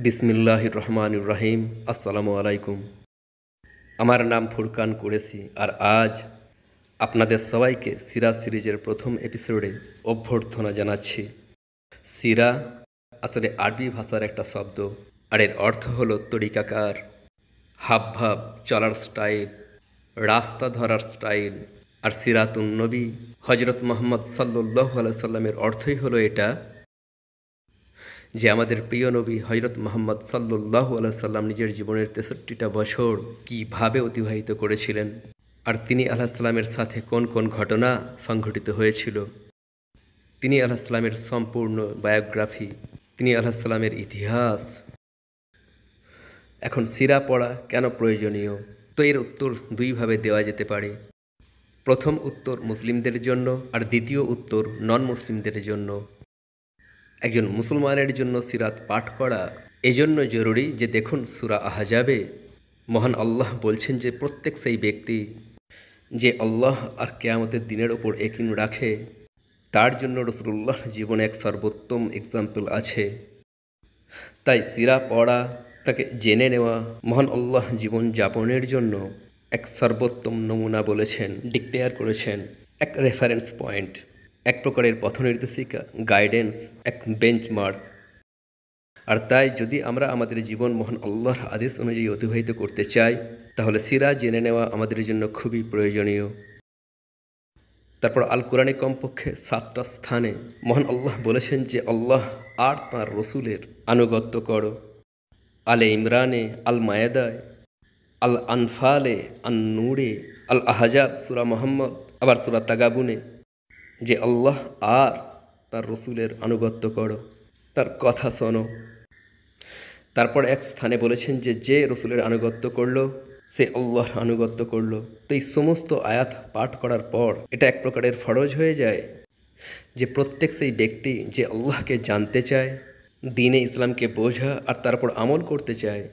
বিসমিল্লাহির রহমানির রহিম। আসসালামু আলাইকুম। আমার নাম ফুরকান কুরেশি, আর আজ আপনাদের সবাইকে সিরা সিরিজের প্রথম এপিসোডে অভ্যর্থনা জানাচ্ছি। সিরা আসলে আরবি ভাষার একটা শব্দ, আর এর অর্থ হলো তরিকাকার, হাবভাব, চলার স্টাইল, রাস্তা ধরার স্টাইল। আর সিরাতুন নবী হজরত মুহাম্মদ সাল্লাল্লাহু আলাইহি সাল্লামের অর্থই হলো এটা, যে আমাদের প্রিয় নবী হজরত মুহাম্মদ সাল্লাল্লাহু আলাইহি সাল্লাম নিজের জীবনের ৬৩টা বছর কীভাবে অতিবাহিত করেছিলেন, আর তিনি আলাইহিস সালামের সাথে কোন কোন ঘটনা সংঘটিত হয়েছিল, তিনি আলাইহিস সালামের সম্পূর্ণ বায়োগ্রাফি, তিনি আলাইহিস সালামের ইতিহাস। এখন সিরা পড়া কেন প্রয়োজনীয়? তো এর উত্তর দুইভাবে দেওয়া যেতে পারে। প্রথম উত্তর মুসলিমদের জন্য, আর দ্বিতীয় উত্তর নন মুসলিমদের জন্য। একজন মুসলমানের জন্য সিরাত পাঠ করা এজন্য জরুরি যে দেখুন, সূরা আহজাবে মহান আল্লাহ বলছেন যে প্রত্যেক সেই ব্যক্তি যে আল্লাহ আর কিয়ামতের দিনের ওপর ইয়াকিন রাখে, তার জন্য রাসূলুল্লাহর জীবনে এক সর্বোত্তম এক্সাম্পল আছে। তাই সিরা পড়া, তাকে জেনে নেওয়া, মহান আল্লাহ জীবন যাপনের জন্য এক সর্বোত্তম নমুনা বলেছেন, ডিক্লেয়ার করেছেন, এক রেফারেন্স পয়েন্ট, এক প্রকারের পথনির্দেশিকা, গাইডেন্স, এক বেঞ্চমার্ক। আর তাই যদি আমরা আমাদের জীবন মহান আল্লাহর আদেশ অনুযায়ী অতিবাহিত করতে চাই, তাহলে সিরা জেনে নেওয়া আমাদের জন্য খুবই প্রয়োজনীয়। তারপর আল কোরআনে কমপক্ষে 7টা স্থানে মহান আল্লাহ বলেছেন যে আল্লাহ আর তাঁর রসুলের আনুগত্য করো। আলে ইমরানে, আল মায়েদায়, আল আনফালে, আন নূরে, আল আহজাব, সূরা মুহাম্মদ, আবার সূরা তাগাবুনে, যে আল্লাহ আর তার রসুলের আনুগত্য করো, তার কথা শোনো। তারপর এক স্থানে বলেছেন যে যে রসুলের আনুগত্য করলো সে আল্লাহর আনুগত্য করলো। তো এই সমস্ত আয়াত পাঠ করার পর এটা এক প্রকারের ফরজ হয়ে যায় যে প্রত্যেক সেই ব্যক্তি যে আল্লাহকে জানতে চায়, দ্বীনে ইসলামকে বোঝা আর তারপর আমল করতে চায়,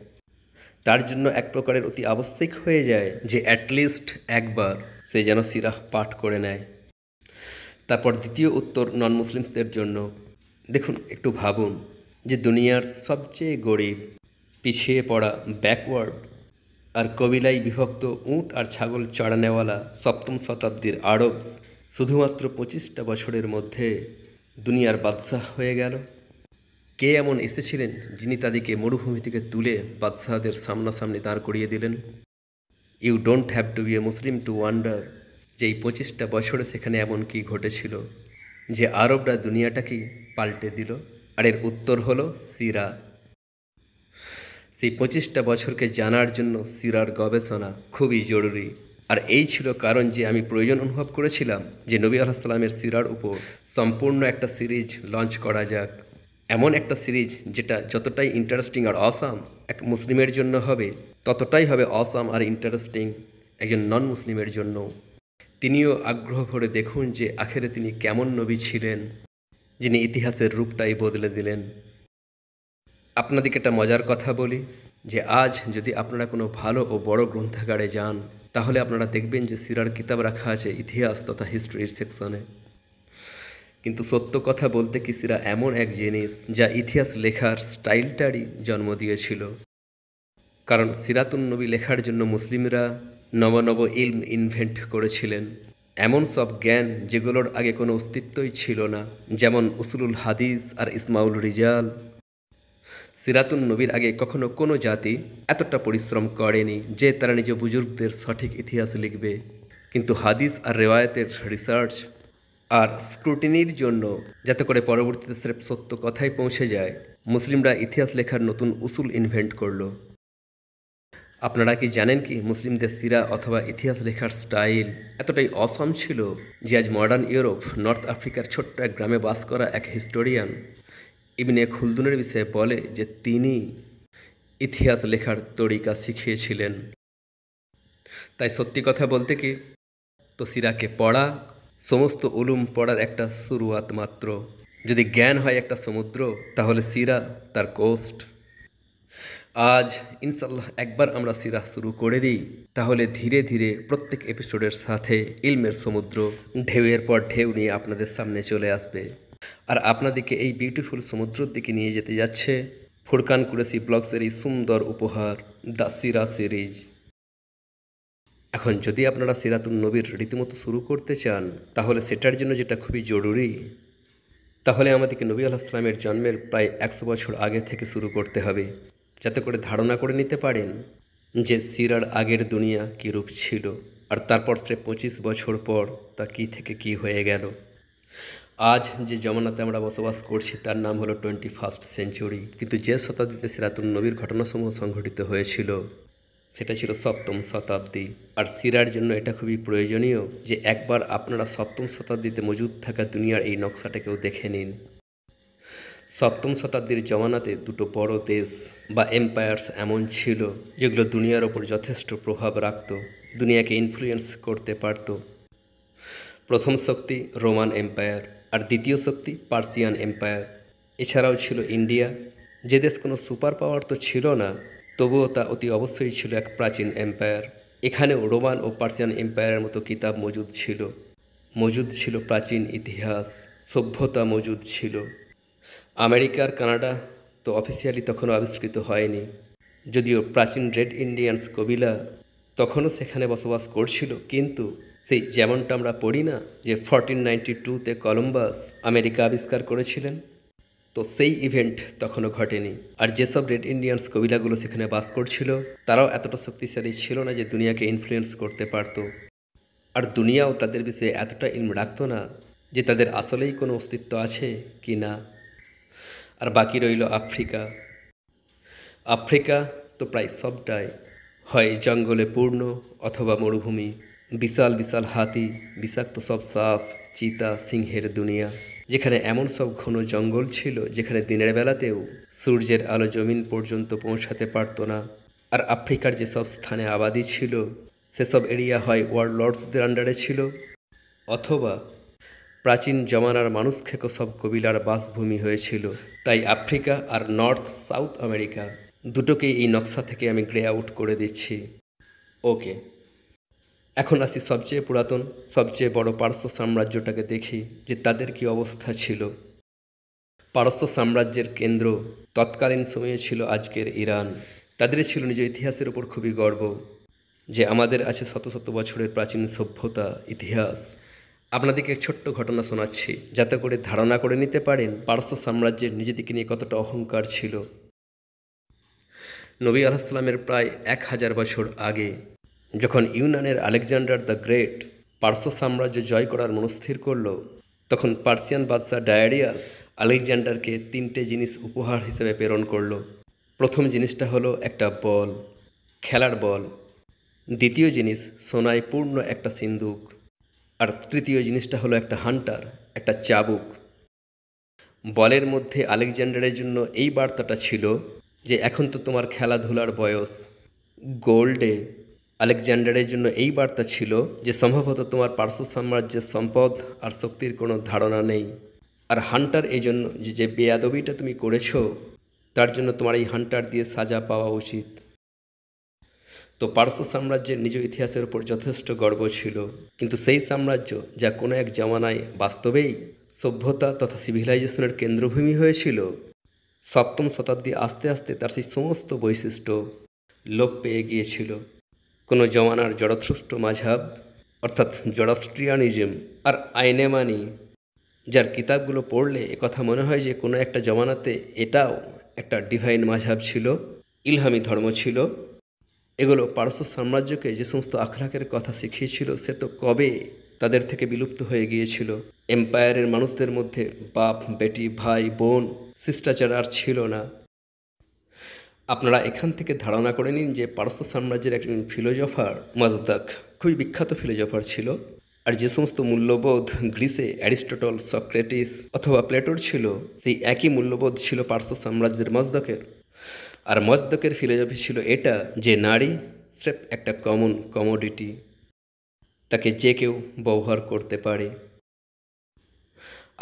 তার জন্য এক প্রকারের অতি আবশ্যিক হয়ে যায় যে অ্যাটলিস্ট একবার সে যেন সিরাহ পাঠ করে নেয়। তারপর দ্বিতীয় উত্তর নন মুসলিমসদের জন্য। দেখুন, একটু ভাবুন যে দুনিয়ার সবচেয়ে গরিব, পিছিয়ে পড়া, ব্যাকওয়ার্ড আর কবিলায় বিভক্ত উট আর ছাগল চড়ানেওয়ালা 7ম শতাব্দীর আরব শুধুমাত্র 25টা বছরের মধ্যে দুনিয়ার বাদশাহ হয়ে গেল। কে এমন এসেছিলেন যিনি তাদেরকে মরুভূমি থেকে তুলে বাদশাহদের সামনাসামনি দাঁড় করিয়ে দিলেন? You don't have to be a Muslim to wonder যে এই 25টা বছরে সেখানে এমন কি ঘটেছিল যে আরবরা দুনিয়াটাকেই পাল্টে দিল। আর এর উত্তর হলো সিরা। সেই 25টা বছরকে জানার জন্য সিরার গবেষণা খুবই জরুরি। আর এই ছিল কারণ যে আমি প্রয়োজন অনুভব করেছিলাম যে নবী আলাইহিস সালামের সিরার উপর সম্পূর্ণ একটা সিরিজ লঞ্চ করা যাক। এমন একটা সিরিজ যেটা যতটাই ইন্টারেস্টিং আর অসাম এক মুসলিমের জন্য হবে, ততটাই হবে অসাম আর ইন্টারেস্টিং একজন নন মুসলিমের জন্য। তিনিও আগ্রহ ভরে দেখুন যে আখেরে তিনি কেমন নবী ছিলেন, যিনি ইতিহাসের রূপটাই বদলে দিলেন। আপনাদেরকে একটা মজার কথা বলি যে আজ যদি আপনারা কোনো ভালো ও বড় গ্রন্থাগারে যান, তাহলে আপনারা দেখবেন যে সিরার কিতাব রাখা আছে ইতিহাস তথা হিস্ট্রির সেকশনে। কিন্তু সত্য কথা বলতে কি, সিরা এমন এক জিনিস যা ইতিহাস লেখার স্টাইলটারই জন্ম দিয়েছিল। কারণ সিরাতুন নবী লেখার জন্য মুসলিমরা নব নব ইলম ইনভেন্ট করেছিলেন, এমন সব জ্ঞান যেগুলোর আগে কোনো অস্তিত্বই ছিল না, যেমন উসুলুল হাদিস আর ইসমাউল রিজাল। সিরাতুন নবীর আগে কখনো কোনো জাতি এতটা পরিশ্রম করেনি যে তারা নিজ বুজুর্গদের সঠিক ইতিহাস লিখবে। কিন্তু হাদিস আর রেওয়ায়তের রিসার্চ আর স্ক্রুটিনির জন্য, যাতে করে পরবর্তীতে স্রেফ সত্য কথাই পৌঁছে যায়, মুসলিমরা ইতিহাস লেখার নতুন উসুল ইনভেন্ট করলো। আপনারা কি জানেন কি মুসলিমদের সিরা অথবা ইতিহাস লেখার স্টাইল এতটাই অসম ছিল যে আজ মডার্ন ইউরোপ, নর্থ আফ্রিকার ছোট্ট এক গ্রামে বাস করা এক হিস্টোরিয়ান ইবনে খুলদুনের বিষয়ে বলে যে তিনি ইতিহাস লেখার তরিকা শিখিয়েছিলেন। তাই সত্যি কথা বলতে কি, তো সিরাকে পড়া সমস্ত উলুম পড়ার একটা শুরুয়াত মাত্র। যদি জ্ঞান হয় একটা সমুদ্র, তাহলে সিরা তার কোস্ট। আজ ইনশাল্লাহ একবার আমরা সিরা শুরু করে দিই, তাহলে ধীরে ধীরে প্রত্যেক এপিসোডের সাথে ইলমের সমুদ্র ঢেউয়ের পর ঢেউ নিয়ে আপনাদের সামনে চলে আসবে। আর আপনাদেরকে এই বিউটিফুল সমুদ্রের দিকে নিয়ে যেতে যাচ্ছে ফুরকান কুরেশি ব্লগসের এই সুন্দর উপহার দ্য সিরা সিরিজ। এখন যদি আপনারা সিরাতুন নবীর রীতিমতো শুরু করতে চান, তাহলে সেটার জন্য যেটা খুবই জরুরি, তাহলে আমাদেরকে নবী আলাইহিস সালামের জন্মের প্রায় 100 বছর আগে থেকে শুরু করতে হবে, যাতে করে ধারণা করে নিতে পারেন যে সিরার আগের দুনিয়া কী রূপ ছিল, আর তারপর সে 25 বছর পর তা কী থেকে কী হয়ে গেল। আজ যে জমানাতে আমরা বসবাস করছি তার নাম হলো 21st সেঞ্চুরি, কিন্তু যে শতাব্দীতে সিরাতুন নবীর ঘটনাসমূহ সংঘটিত হয়েছিল সেটা ছিল 7ম শতাব্দী। আর সিরার জন্য এটা খুবই প্রয়োজনীয় যে একবার আপনারা 7ম শতাব্দীতে মজুদ থাকা দুনিয়ার এই নকশাটাকেও দেখে নিন। 7ম শতাব্দীর জমানাতে দুটো বড় দেশ বা এম্পায়ার্স এমন ছিল যেগুলো দুনিয়ার ওপর যথেষ্ট প্রভাব রাখত, দুনিয়াকে ইনফ্লুয়েন্স করতে পারত। প্রথম শক্তি রোমান এম্পায়ার, আর দ্বিতীয় শক্তি পার্সিয়ান এম্পায়ার। এছাড়াও ছিল ইন্ডিয়া, যে দেশ কোনো সুপার পাওয়ার তো ছিল না, তবুও তা অতি অবশ্যই ছিল এক প্রাচীন এম্পায়ার। এখানেও রোমান ও পার্সিয়ান এম্পায়ারের মতো কিতাব মজুদ ছিল প্রাচীন ইতিহাস, সভ্যতা মজুদ ছিল। আমেরিকার কানাডা তো অফিসিয়ালি তখনও আবিষ্কৃত হয়নি, যদিও প্রাচীন রেড ইন্ডিয়ানস কবিলা তখনও সেখানে বসবাস করছিল, কিন্তু সেই যেমনটা আমরা পড়ি না যে 1492-তে কলম্বাস আমেরিকা আবিষ্কার করেছিলেন, তো সেই ইভেন্ট তখনও ঘটেনি। আর যেসব রেড ইন্ডিয়ানস কবিলাগুলো সেখানে বাস করছিল তারাও এতটা শক্তিশালী ছিল না যে দুনিয়াকে ইনফ্লুয়েন্স করতে পারত, আর দুনিয়াও তাদের বিষয়ে এতটা ইলম রাখত না যে তাদের আসলেই কোনো অস্তিত্ব আছে কি না। আর বাকি রইল আফ্রিকা। আফ্রিকা তো প্রায় সবটাই হয় জঙ্গলে পূর্ণ অথবা মরুভূমি, বিশাল বিশাল হাতি, বিষাক্ত সব সাপ, চিতা, সিংহের দুনিয়া, যেখানে এমন সব ঘন জঙ্গল ছিল যেখানে দিনের বেলাতেও সূর্যের আলো জমিন পর্যন্ত পৌঁছাতে পারত না। আর আফ্রিকার যেসব স্থানে আবাদি ছিল সেসব এরিয়া হয় ওয়ার্ল্ড লর্ডসদের আন্ডারে ছিল, অথবা প্রাচীন জমানার মানুষ খেকো সব কবিলার বাসভূমি হয়েছিল। তাই আফ্রিকা আর নর্থ সাউথ আমেরিকা দুটোকেই এই নকশা থেকে আমি গ্রে আউট করে দিচ্ছি। ওকে, এখন আসি সবচেয়ে পুরাতন, সবচেয়ে বড় পারস্য সাম্রাজ্যটাকে দেখি যে তাদের কি অবস্থা ছিল। পারস্য সাম্রাজ্যের কেন্দ্র তৎকালীন সময়ে ছিল আজকের ইরান। তাদের ছিল নিজ ইতিহাসের ওপর খুবই গর্ব যে আমাদের আছে শত শত বছরের প্রাচীন সভ্যতা, ইতিহাস। আপনাদেরকে এক ছোট্ট ঘটনা শোনাচ্ছি যাতে করে ধারণা করে নিতে পারেন পারস্য সাম্রাজ্যের নিজেদেরকে নিয়ে কতটা অহংকার ছিল। নবী আলাইহিস সালামের প্রায় 1000 বছর আগে যখন ইউনানের আলেকজান্ডার দ্য গ্রেট পারস্য সাম্রাজ্য জয় করার মনস্থির করল, তখন পার্সিয়ান বাদশাহ ডায়ারিয়াস আলেকজান্ডারকে 3টে জিনিস উপহার হিসেবে প্রেরণ করল। প্রথম জিনিসটা হলো একটা বল, খেলার বল। দ্বিতীয় জিনিস সোনায় পূর্ণ একটা সিন্দুক। আর তৃতীয় জিনিসটা হলো একটা হান্টার, একটা চাবুক। বলের মধ্যে আলেকজান্ডারের জন্য এই বার্তাটা ছিল যে এখন তো তোমার খেলাধুলার বয়স। গোল্ডে আলেকজান্ডারের জন্য এই বার্তা ছিল যে সম্ভবত তোমার পারস্য সাম্রাজ্যের সম্পদ আর শক্তির কোনো ধারণা নেই। আর হান্টার এই জন্য যে বেয়াদবিটা তুমি করেছো তার জন্য তোমার এই হান্টার দিয়ে সাজা পাওয়া উচিত। তো পারস্য সাম্রাজ্যের নিজ ইতিহাসের উপর যথেষ্ট গর্ব ছিল, কিন্তু সেই সাম্রাজ্য যা কোনো এক জামানায় বাস্তবেই সভ্যতা তথা সিভিলাইজেশনের কেন্দ্রভূমি হয়েছিল, 7ম শতাব্দী আস্তে আস্তে তার সেই সমস্ত বৈশিষ্ট্য লোপ পেয়ে গিয়েছিল। কোনো জমানার জড়থ্রষ্ট মাঝহাব অর্থাৎ জড়াস্ট্রিয়ানিজম আর আইনেমানি, যার কিতাবগুলো পড়লে একথা মনে হয় যে কোনো একটা জমানাতে এটাও একটা ডিভাইন মাঝহাব ছিল, ইলহামি ধর্ম ছিল। এগুলো পারস্য সাম্রাজ্যকে যে সমস্ত আখলাকের কথা শিখিয়েছিল সে তো কবে তাদের থেকে বিলুপ্ত হয়ে গিয়েছিল। এম্পায়ারের মানুষদের মধ্যে বাপ বেটি ভাই বোন শিষ্টাচার আর ছিল না। আপনারা এখান থেকে ধারণা করে নিন যে পারস্য সাম্রাজ্যের একজন ফিলোজফার মাজদাক খুবই বিখ্যাত ফিলোজফার ছিল, আর যে সমস্ত মূল্যবোধ গ্রিসে অ্যারিস্টটল, সক্রেটিস অথবা প্লেটোর ছিল, সেই একই মূল্যবোধ ছিল পারস্য সাম্রাজ্যের মজদকের। আর মজদকের ফিলোজফি ছিল এটা যে নারী স্রেফ একটা কমন কমোডিটি, তাকে যে কেউ ব্যবহার করতে পারে।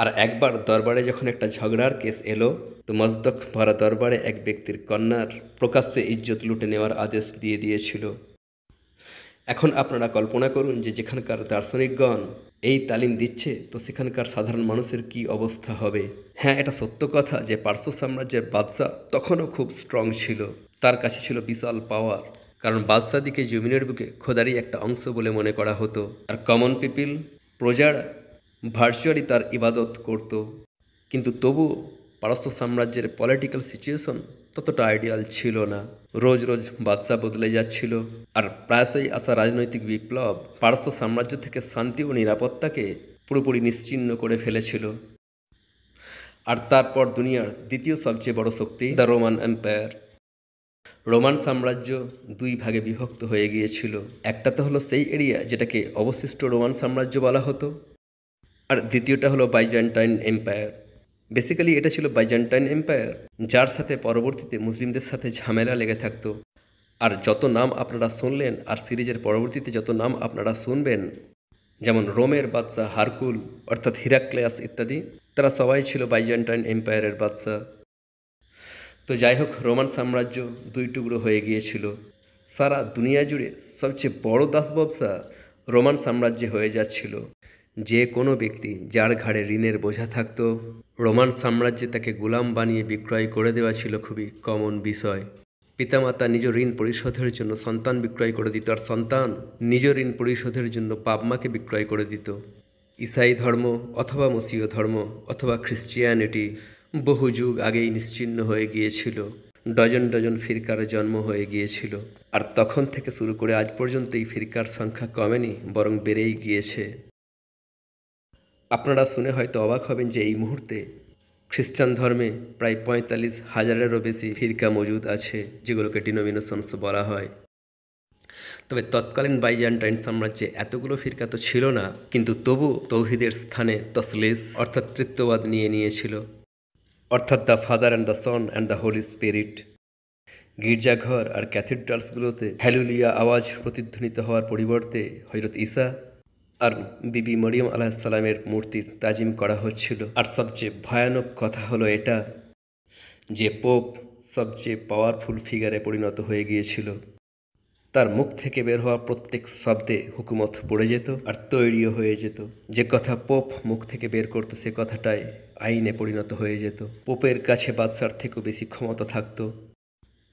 আর একবার দরবারে যখন একটা ঝগড়ার কেস এলো, তো মজদক ভরা দরবারে এক ব্যক্তির কন্যার প্রকাশ্যে ইজ্জত লুটে নেওয়ার আদেশ দিয়েছিল। এখন আপনারা কল্পনা করুন যে যেখানকার দার্শনিকগণ এই তালিম দিচ্ছে, তো সেখানকার সাধারণ মানুষের কি অবস্থা হবে। হ্যাঁ, এটা সত্য কথা যে পার্শ্ব সাম্রাজ্যের বাদশাহ তখনও খুব স্ট্রং ছিল, তার কাছে ছিল বিশাল পাওয়ার, কারণ বাদশাদিকে জমিনের বুকে খোদারই একটা অংশ বলে মনে করা হতো, আর কমন পিপিল, প্রজারা ভার্চুয়ালি তার ইবাদত করত। কিন্তু তবুও পারস্য সাম্রাজ্যের পলিটিক্যাল সিচুয়েশন ততটা আইডিয়াল ছিল না। রোজ রোজ বাদশা বদলে যাচ্ছিল, আর প্রায়শই আসা রাজনৈতিক বিপ্লব পারস্য সাম্রাজ্য থেকে শান্তি ও নিরাপত্তাকে পুরোপুরি নিশ্চিহ্ন করে ফেলেছিল। আর তারপর দুনিয়ার দ্বিতীয় সবচেয়ে বড় শক্তি দ্য রোমান এম্পায়ার। রোমান সাম্রাজ্য দুই ভাগে বিভক্ত হয়ে গিয়েছিল। একটাতে হলো সেই এরিয়া যেটাকে অবশিষ্ট রোমান সাম্রাজ্য বলা হতো, আর দ্বিতীয়টা হলো বাইজেন্টাইন এম্পায়ার। বেসিক্যালি এটা ছিল বাইজেন্টাইন এম্পায়ার, যার সাথে পরবর্তীতে মুসলিমদের সাথে ঝামেলা লেগে থাকতো। আর যত নাম আপনারা শুনলেন আর সিরিজের পরবর্তীতে যত নাম আপনারা শুনবেন, যেমন রোমের বাদশাহ হারকুল অর্থাৎ হিরাক্লেয়াস ইত্যাদি, তারা সবাই ছিল বাইজেন্টাইন এম্পায়ারের বাদশাহ। তো যাই হোক, রোমান সাম্রাজ্য দুই টুকরো হয়ে গিয়েছিল। সারা দুনিয়া জুড়ে সবচেয়ে বড় দাস ব্যবসা রোমান সাম্রাজ্যে হয়ে যাচ্ছিল। যে কোনো ব্যক্তি যার ঘাড়ে ঋণের বোঝা থাকতো, রোমান সাম্রাজ্যে তাকে গোলাম বানিয়ে বিক্রয় করে দেওয়া ছিল খুবই কমন বিষয়। পিতামাতা নিজ ঋণ পরিশোধের জন্য সন্তান বিক্রয় করে দিত, আর সন্তান নিজ ঋণ পরিশোধের জন্য বাপ-মাকে বিক্রয় করে দিত। ঈসাই ধর্ম অথবা মসীয় ধর্ম অথবা খ্রিস্টিয়ানিটি বহু যুগ আগেই নিশ্চিহ্ন হয়ে গিয়েছিল। ডজন ডজন ফিরকার জন্ম হয়ে গিয়েছিল, আর তখন থেকে শুরু করে আজ পর্যন্ত এই ফিরকার সংখ্যা কমেনি, বরং বেড়েই গিয়েছে। আপনারা শুনে হয়তো অবাক হবেন যে এই মুহূর্তে খ্রিস্টান ধর্মে প্রায় 45,000-এরও বেশি ফিরকা মজুদ আছে, যেগুলোকে ডিনোমিনেশনস বলা হয়। তবে তৎকালীন বাইজেন্টাইন সাম্রাজ্যে এতগুলো ফিরকা তো ছিল না, কিন্তু তবু তৌহিদের স্থানে তসলিস অর্থাৎ তৃত্ববাদ নিয়ে নিয়েছিল, অর্থাৎ the father and the son and the holy spirit. গির্জাঘর আর ক্যাথিড্রালসগুলোতে হ্যালুলিয়া আওয়াজ প্রতিধ্বনিত হওয়ার পরিবর্তে হযরত ঈসা আর বিবি মরিয়ম আলাইহিসসালামের মূর্তির তাজিম করা হচ্ছিল। আর সবচেয়ে ভয়ানক কথা হলো এটা যে পোপ সবচেয়ে পাওয়ারফুল ফিগারে পরিণত হয়ে গিয়েছিল। তার মুখ থেকে বের হওয়া প্রত্যেক শব্দে হুকুমত পড়ে যেত আর তৈরিও হয়ে যেত। যে কথা পোপ মুখ থেকে বের করতো সে কথাটাই আইনে পরিণত হয়ে যেত। পোপের কাছে বাদশার থেকেও বেশি ক্ষমতা থাকতো।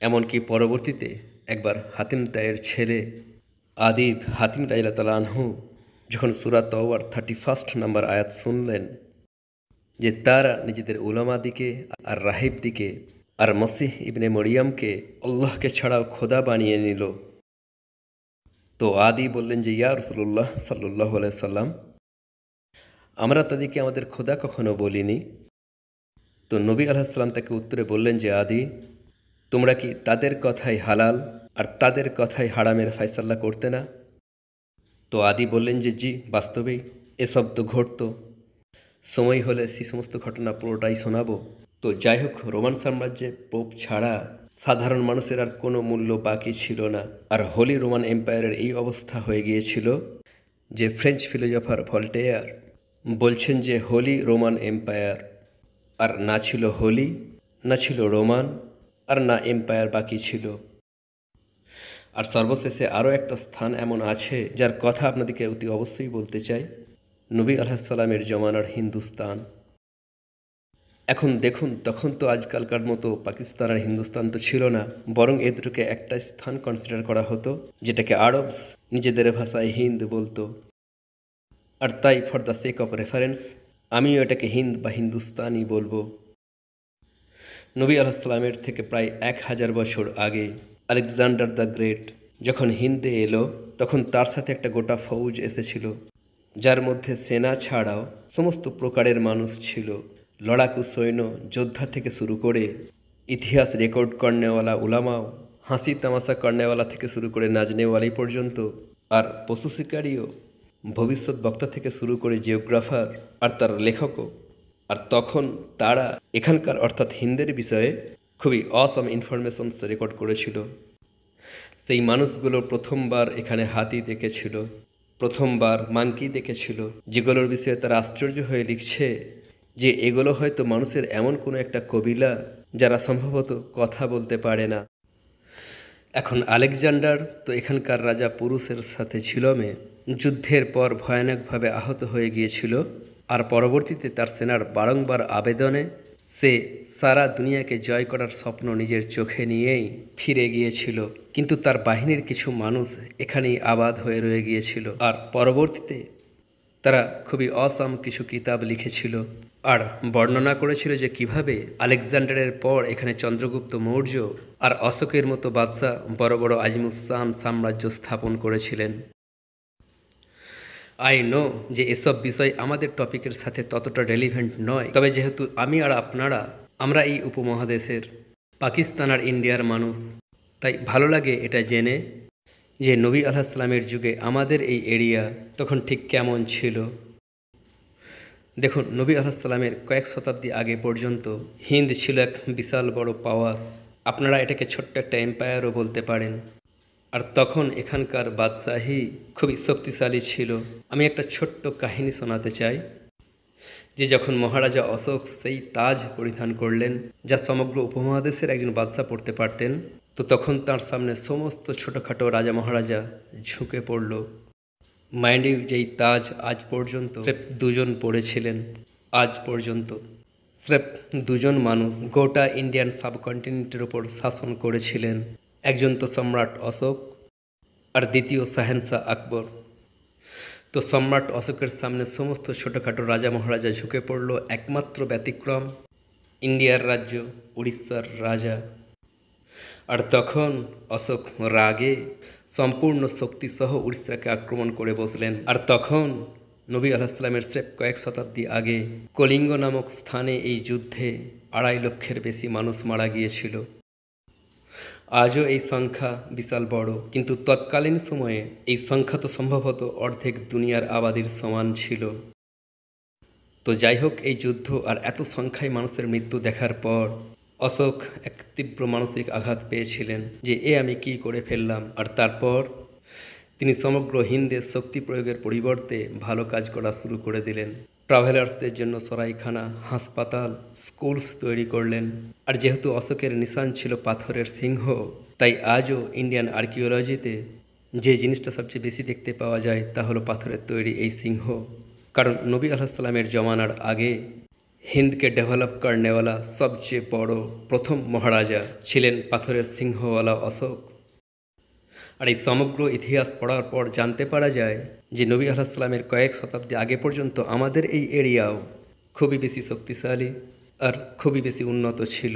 এমনকি পরবর্তীতে একবার হাতিম তাইয়ের ছেলে আদিব হাতিম রাদিয়াল্লাহু তাআলা আনহু যখন সূরা তাওবার 31 নম্বর আয়াত শুনলেন যে তারা নিজেদের উলামা দিকে আর রাহিব দিকে আর মসিহ ইবনে মরিয়মকে আল্লাহকে ছাড়াও খোদা বানিয়ে নিল, তো আদি বললেন যে ইয়া রাসূলুল্লাহ সাল্লাল্লাহু আলাইহি সাল্লাম, আমরা তাদেরকে আমাদের খোদা কখনো বলিনি। তো নবী আলাইহিস সালাম তাকে উত্তরে বললেন যে আদি, তোমরা কি তাদের কথাই হালাল আর তাদের কথাই হারামের ফয়সালা করতে না? তো আদি বললেন যে জি, বাস্তবেই এসব তো ঘটতো, সময় হলে সেই সমস্ত ঘটনা পুরোটাই শোনাবো। তো যাই হোক, রোমান সাম্রাজ্যে পোপ ছাড়া সাধারণ মানুষের আর কোনো মূল্য বাকি ছিল না। আর হোলি রোমান এম্পায়ারের এই অবস্থা হয়ে গিয়েছিল যে ফ্রেঞ্চ ফিলোজফার ভল্টেয়ার বলছেন যে হোলি রোমান এম্পায়ার, আর না ছিল হোলি, না ছিল রোমান, আর না এম্পায়ার বাকি ছিল। আর সর্বশেষে আরও একটা স্থান এমন আছে যার কথা আপনাদেরকে অতি অবশ্যই বলতে চাই, নবী আলাইহিসসালামের জমানার হিন্দুস্তান। এখন দেখুন, তখন তো আজকালকার মতো পাকিস্তান আর হিন্দুস্তান তো ছিল না, বরং এ দুটোকে একটা স্থান কনসিডার করা হতো, যেটাকে আরবস নিজেদের ভাষায় হিন্দ বলতো। আর তাই for the sake of reference আমিও এটাকে হিন্দ বা হিন্দুস্তানই বলবো। নবী আলাইহিসসালামের থেকে প্রায় 1000 বছর আগে আলেকজান্ডার দ্য গ্রেট যখন হিন্দে এলো, তখন তার সাথে একটা গোটা ফৌজ এসেছিল, যার মধ্যে সেনা ছাড়াও সমস্ত প্রকারের মানুষ ছিল। লড়াকু সৈন্য যোদ্ধা থেকে শুরু করে ইতিহাস রেকর্ড করনেওয়ালা উলামাও, হাসি তামাশা করনেওয়ালা থেকে শুরু করে নাজনেওয়ালাই পর্যন্ত, আর পশু শিকারীও, ভবিষ্যৎ বক্তা থেকে শুরু করে জিওগ্রাফার আর তার লেখকও। আর তখন তারা এখানকার অর্থাৎ হিন্দের বিষয়ে খুবই অসম ইনফরমেশনস রেকর্ড করেছিল। সেই মানুষগুলো প্রথমবার এখানে হাতি দেখেছিল, প্রথমবার মাংকি দেখেছিল, যেগুলোর বিষয়ে তারা আশ্চর্য হয়ে লিখছে যে এগুলো হয়তো মানুষের এমন কোনো একটা কবিলা যারা সম্ভবত কথা বলতে পারে না। এখন আলেকজান্ডার তো এখানকার রাজা পুরুষের সাথে ছিল মেয়ে, যুদ্ধের পর ভয়ানকভাবে আহত হয়ে গিয়েছিল, আর পরবর্তীতে তার সেনার বারংবার আবেদনে সে সারা দুনিয়াকে জয় করার স্বপ্ন নিজের চোখে নিয়েই ফিরে গিয়েছিল। কিন্তু তার বাহিনীর কিছু মানুষ এখানেই আবাদ হয়ে রয়ে গিয়েছিল, আর পরবর্তীতে তারা খুবই অসাম কিছু কিতাব লিখেছিল আর বর্ণনা করেছিল যে কিভাবে আলেকজান্ডারের পর এখানে চন্দ্রগুপ্ত মৌর্য আর অশোকের মতো বাদশাহ বড় বড় আজিমুসান সাম্রাজ্য স্থাপন করেছিলেন। আই নো যে এসব বিষয় আমাদের টপিকের সাথে ততটা রেলিভেন্ট নয়, তবে যেহেতু আমি আর আপনারা আমরা এই উপমহাদেশের পাকিস্তান আর ইন্ডিয়ার মানুষ, তাই ভালো লাগে এটা জেনে যে নবী আলাইহিসসালামের যুগে আমাদের এই এরিয়া তখন ঠিক কেমন ছিল। দেখুন, নবী আলাইহিসসালামের কয়েক শতাব্দী আগে পর্যন্ত হিন্দ ছিল এক বিশাল বড় পাওয়ার, আপনারা এটাকে ছোট্ট একটা এম্পায়ারও বলতে পারেন। আর তখন এখানকার বাদশাহী খুবই শক্তিশালী ছিল। আমি একটা ছোট্ট কাহিনী শোনাতে চাই যে যখন মহারাজা অশোক সেই তাজ পরিধান করলেন যা সমগ্র উপমহাদেশের একজন বাদশাহ পড়তে পারতেন, তো তখন তার সামনে সমস্ত ছোটোখাটো রাজা মহারাজা ঝুঁকে পড়ল। মাইন্ড ইউ, যেই তাজ আজ পর্যন্ত স্রেফ দুজন পড়েছিলেন, আজ পর্যন্ত স্রেফ দুজন মানুষ গোটা ইন্ডিয়ান সাবকন্টিনেন্টের ওপর শাসন করেছিলেন, একজন তো সম্রাট অশোক আর দ্বিতীয় শাহেনশাহ আকবর। তো সম্রাট অশোকের সামনে সমস্ত ছোটোখাটো রাজা মহারাজা ঝুঁকে পড়ল, একমাত্র ব্যতিক্রম ইন্ডিয়ার রাজ্য উড়িষ্যার রাজা। আর তখন অশোক রাগে সম্পূর্ণ শক্তিসহ উড়িষ্যাকে আক্রমণ করে বসলেন। আর তখন নবী আলাইহিসসালামের স্রেফ কয়েক শতাব্দী আগে কলিঙ্গ নামক স্থানে এই যুদ্ধে 2.5 লক্ষের বেশি মানুষ মারা গিয়েছিল। আজও এই সংখ্যা বিশাল বড়, কিন্তু তৎকালীন সময়ে এই সংখ্যা তো সম্ভবত অর্ধেক দুনিয়ার আবাদির সমান ছিল। তো যাই হোক, এই যুদ্ধ আর এত সংখ্যায় মানুষের মৃত্যু দেখার পর অশোক এক তীব্র মানসিক আঘাত পেয়েছিলেন যে আমি কি করে ফেললাম। আর তারপর তিনি সমগ্র হিন্দে শক্তি প্রয়োগের পরিবর্তে ভালো কাজ করা শুরু করে দিলেন। ট্রাভেলার্সদের জন্য সরাইখানা, হাসপাতাল, স্কুলস তৈরি করলেন। আর যেহেতু অশোকের নিশান ছিল পাথরের সিংহ, তাই আজও ইন্ডিয়ান আর্কিওলজিতে যে জিনিসটা সবচেয়ে বেশি দেখতে পাওয়া যায় তা হলো পাথরের তৈরি এই সিংহ। কারণ নবী আলাইহিসসালামের জমানার আগে হিন্দকে ডেভেলপ করনেওয়ালা সবচেয়ে বড় প্রথম মহারাজা ছিলেন পাথরের সিংহওয়ালা অশোক। আর এই সমগ্র ইতিহাস পড়ার পর জানতে পারা যায় যে নবী আলাইহিসসালামের কয়েক শতাব্দী আগে পর্যন্ত আমাদের এই এরিয়াও খুবই বেশি শক্তিশালী আর খুবই বেশি উন্নত ছিল।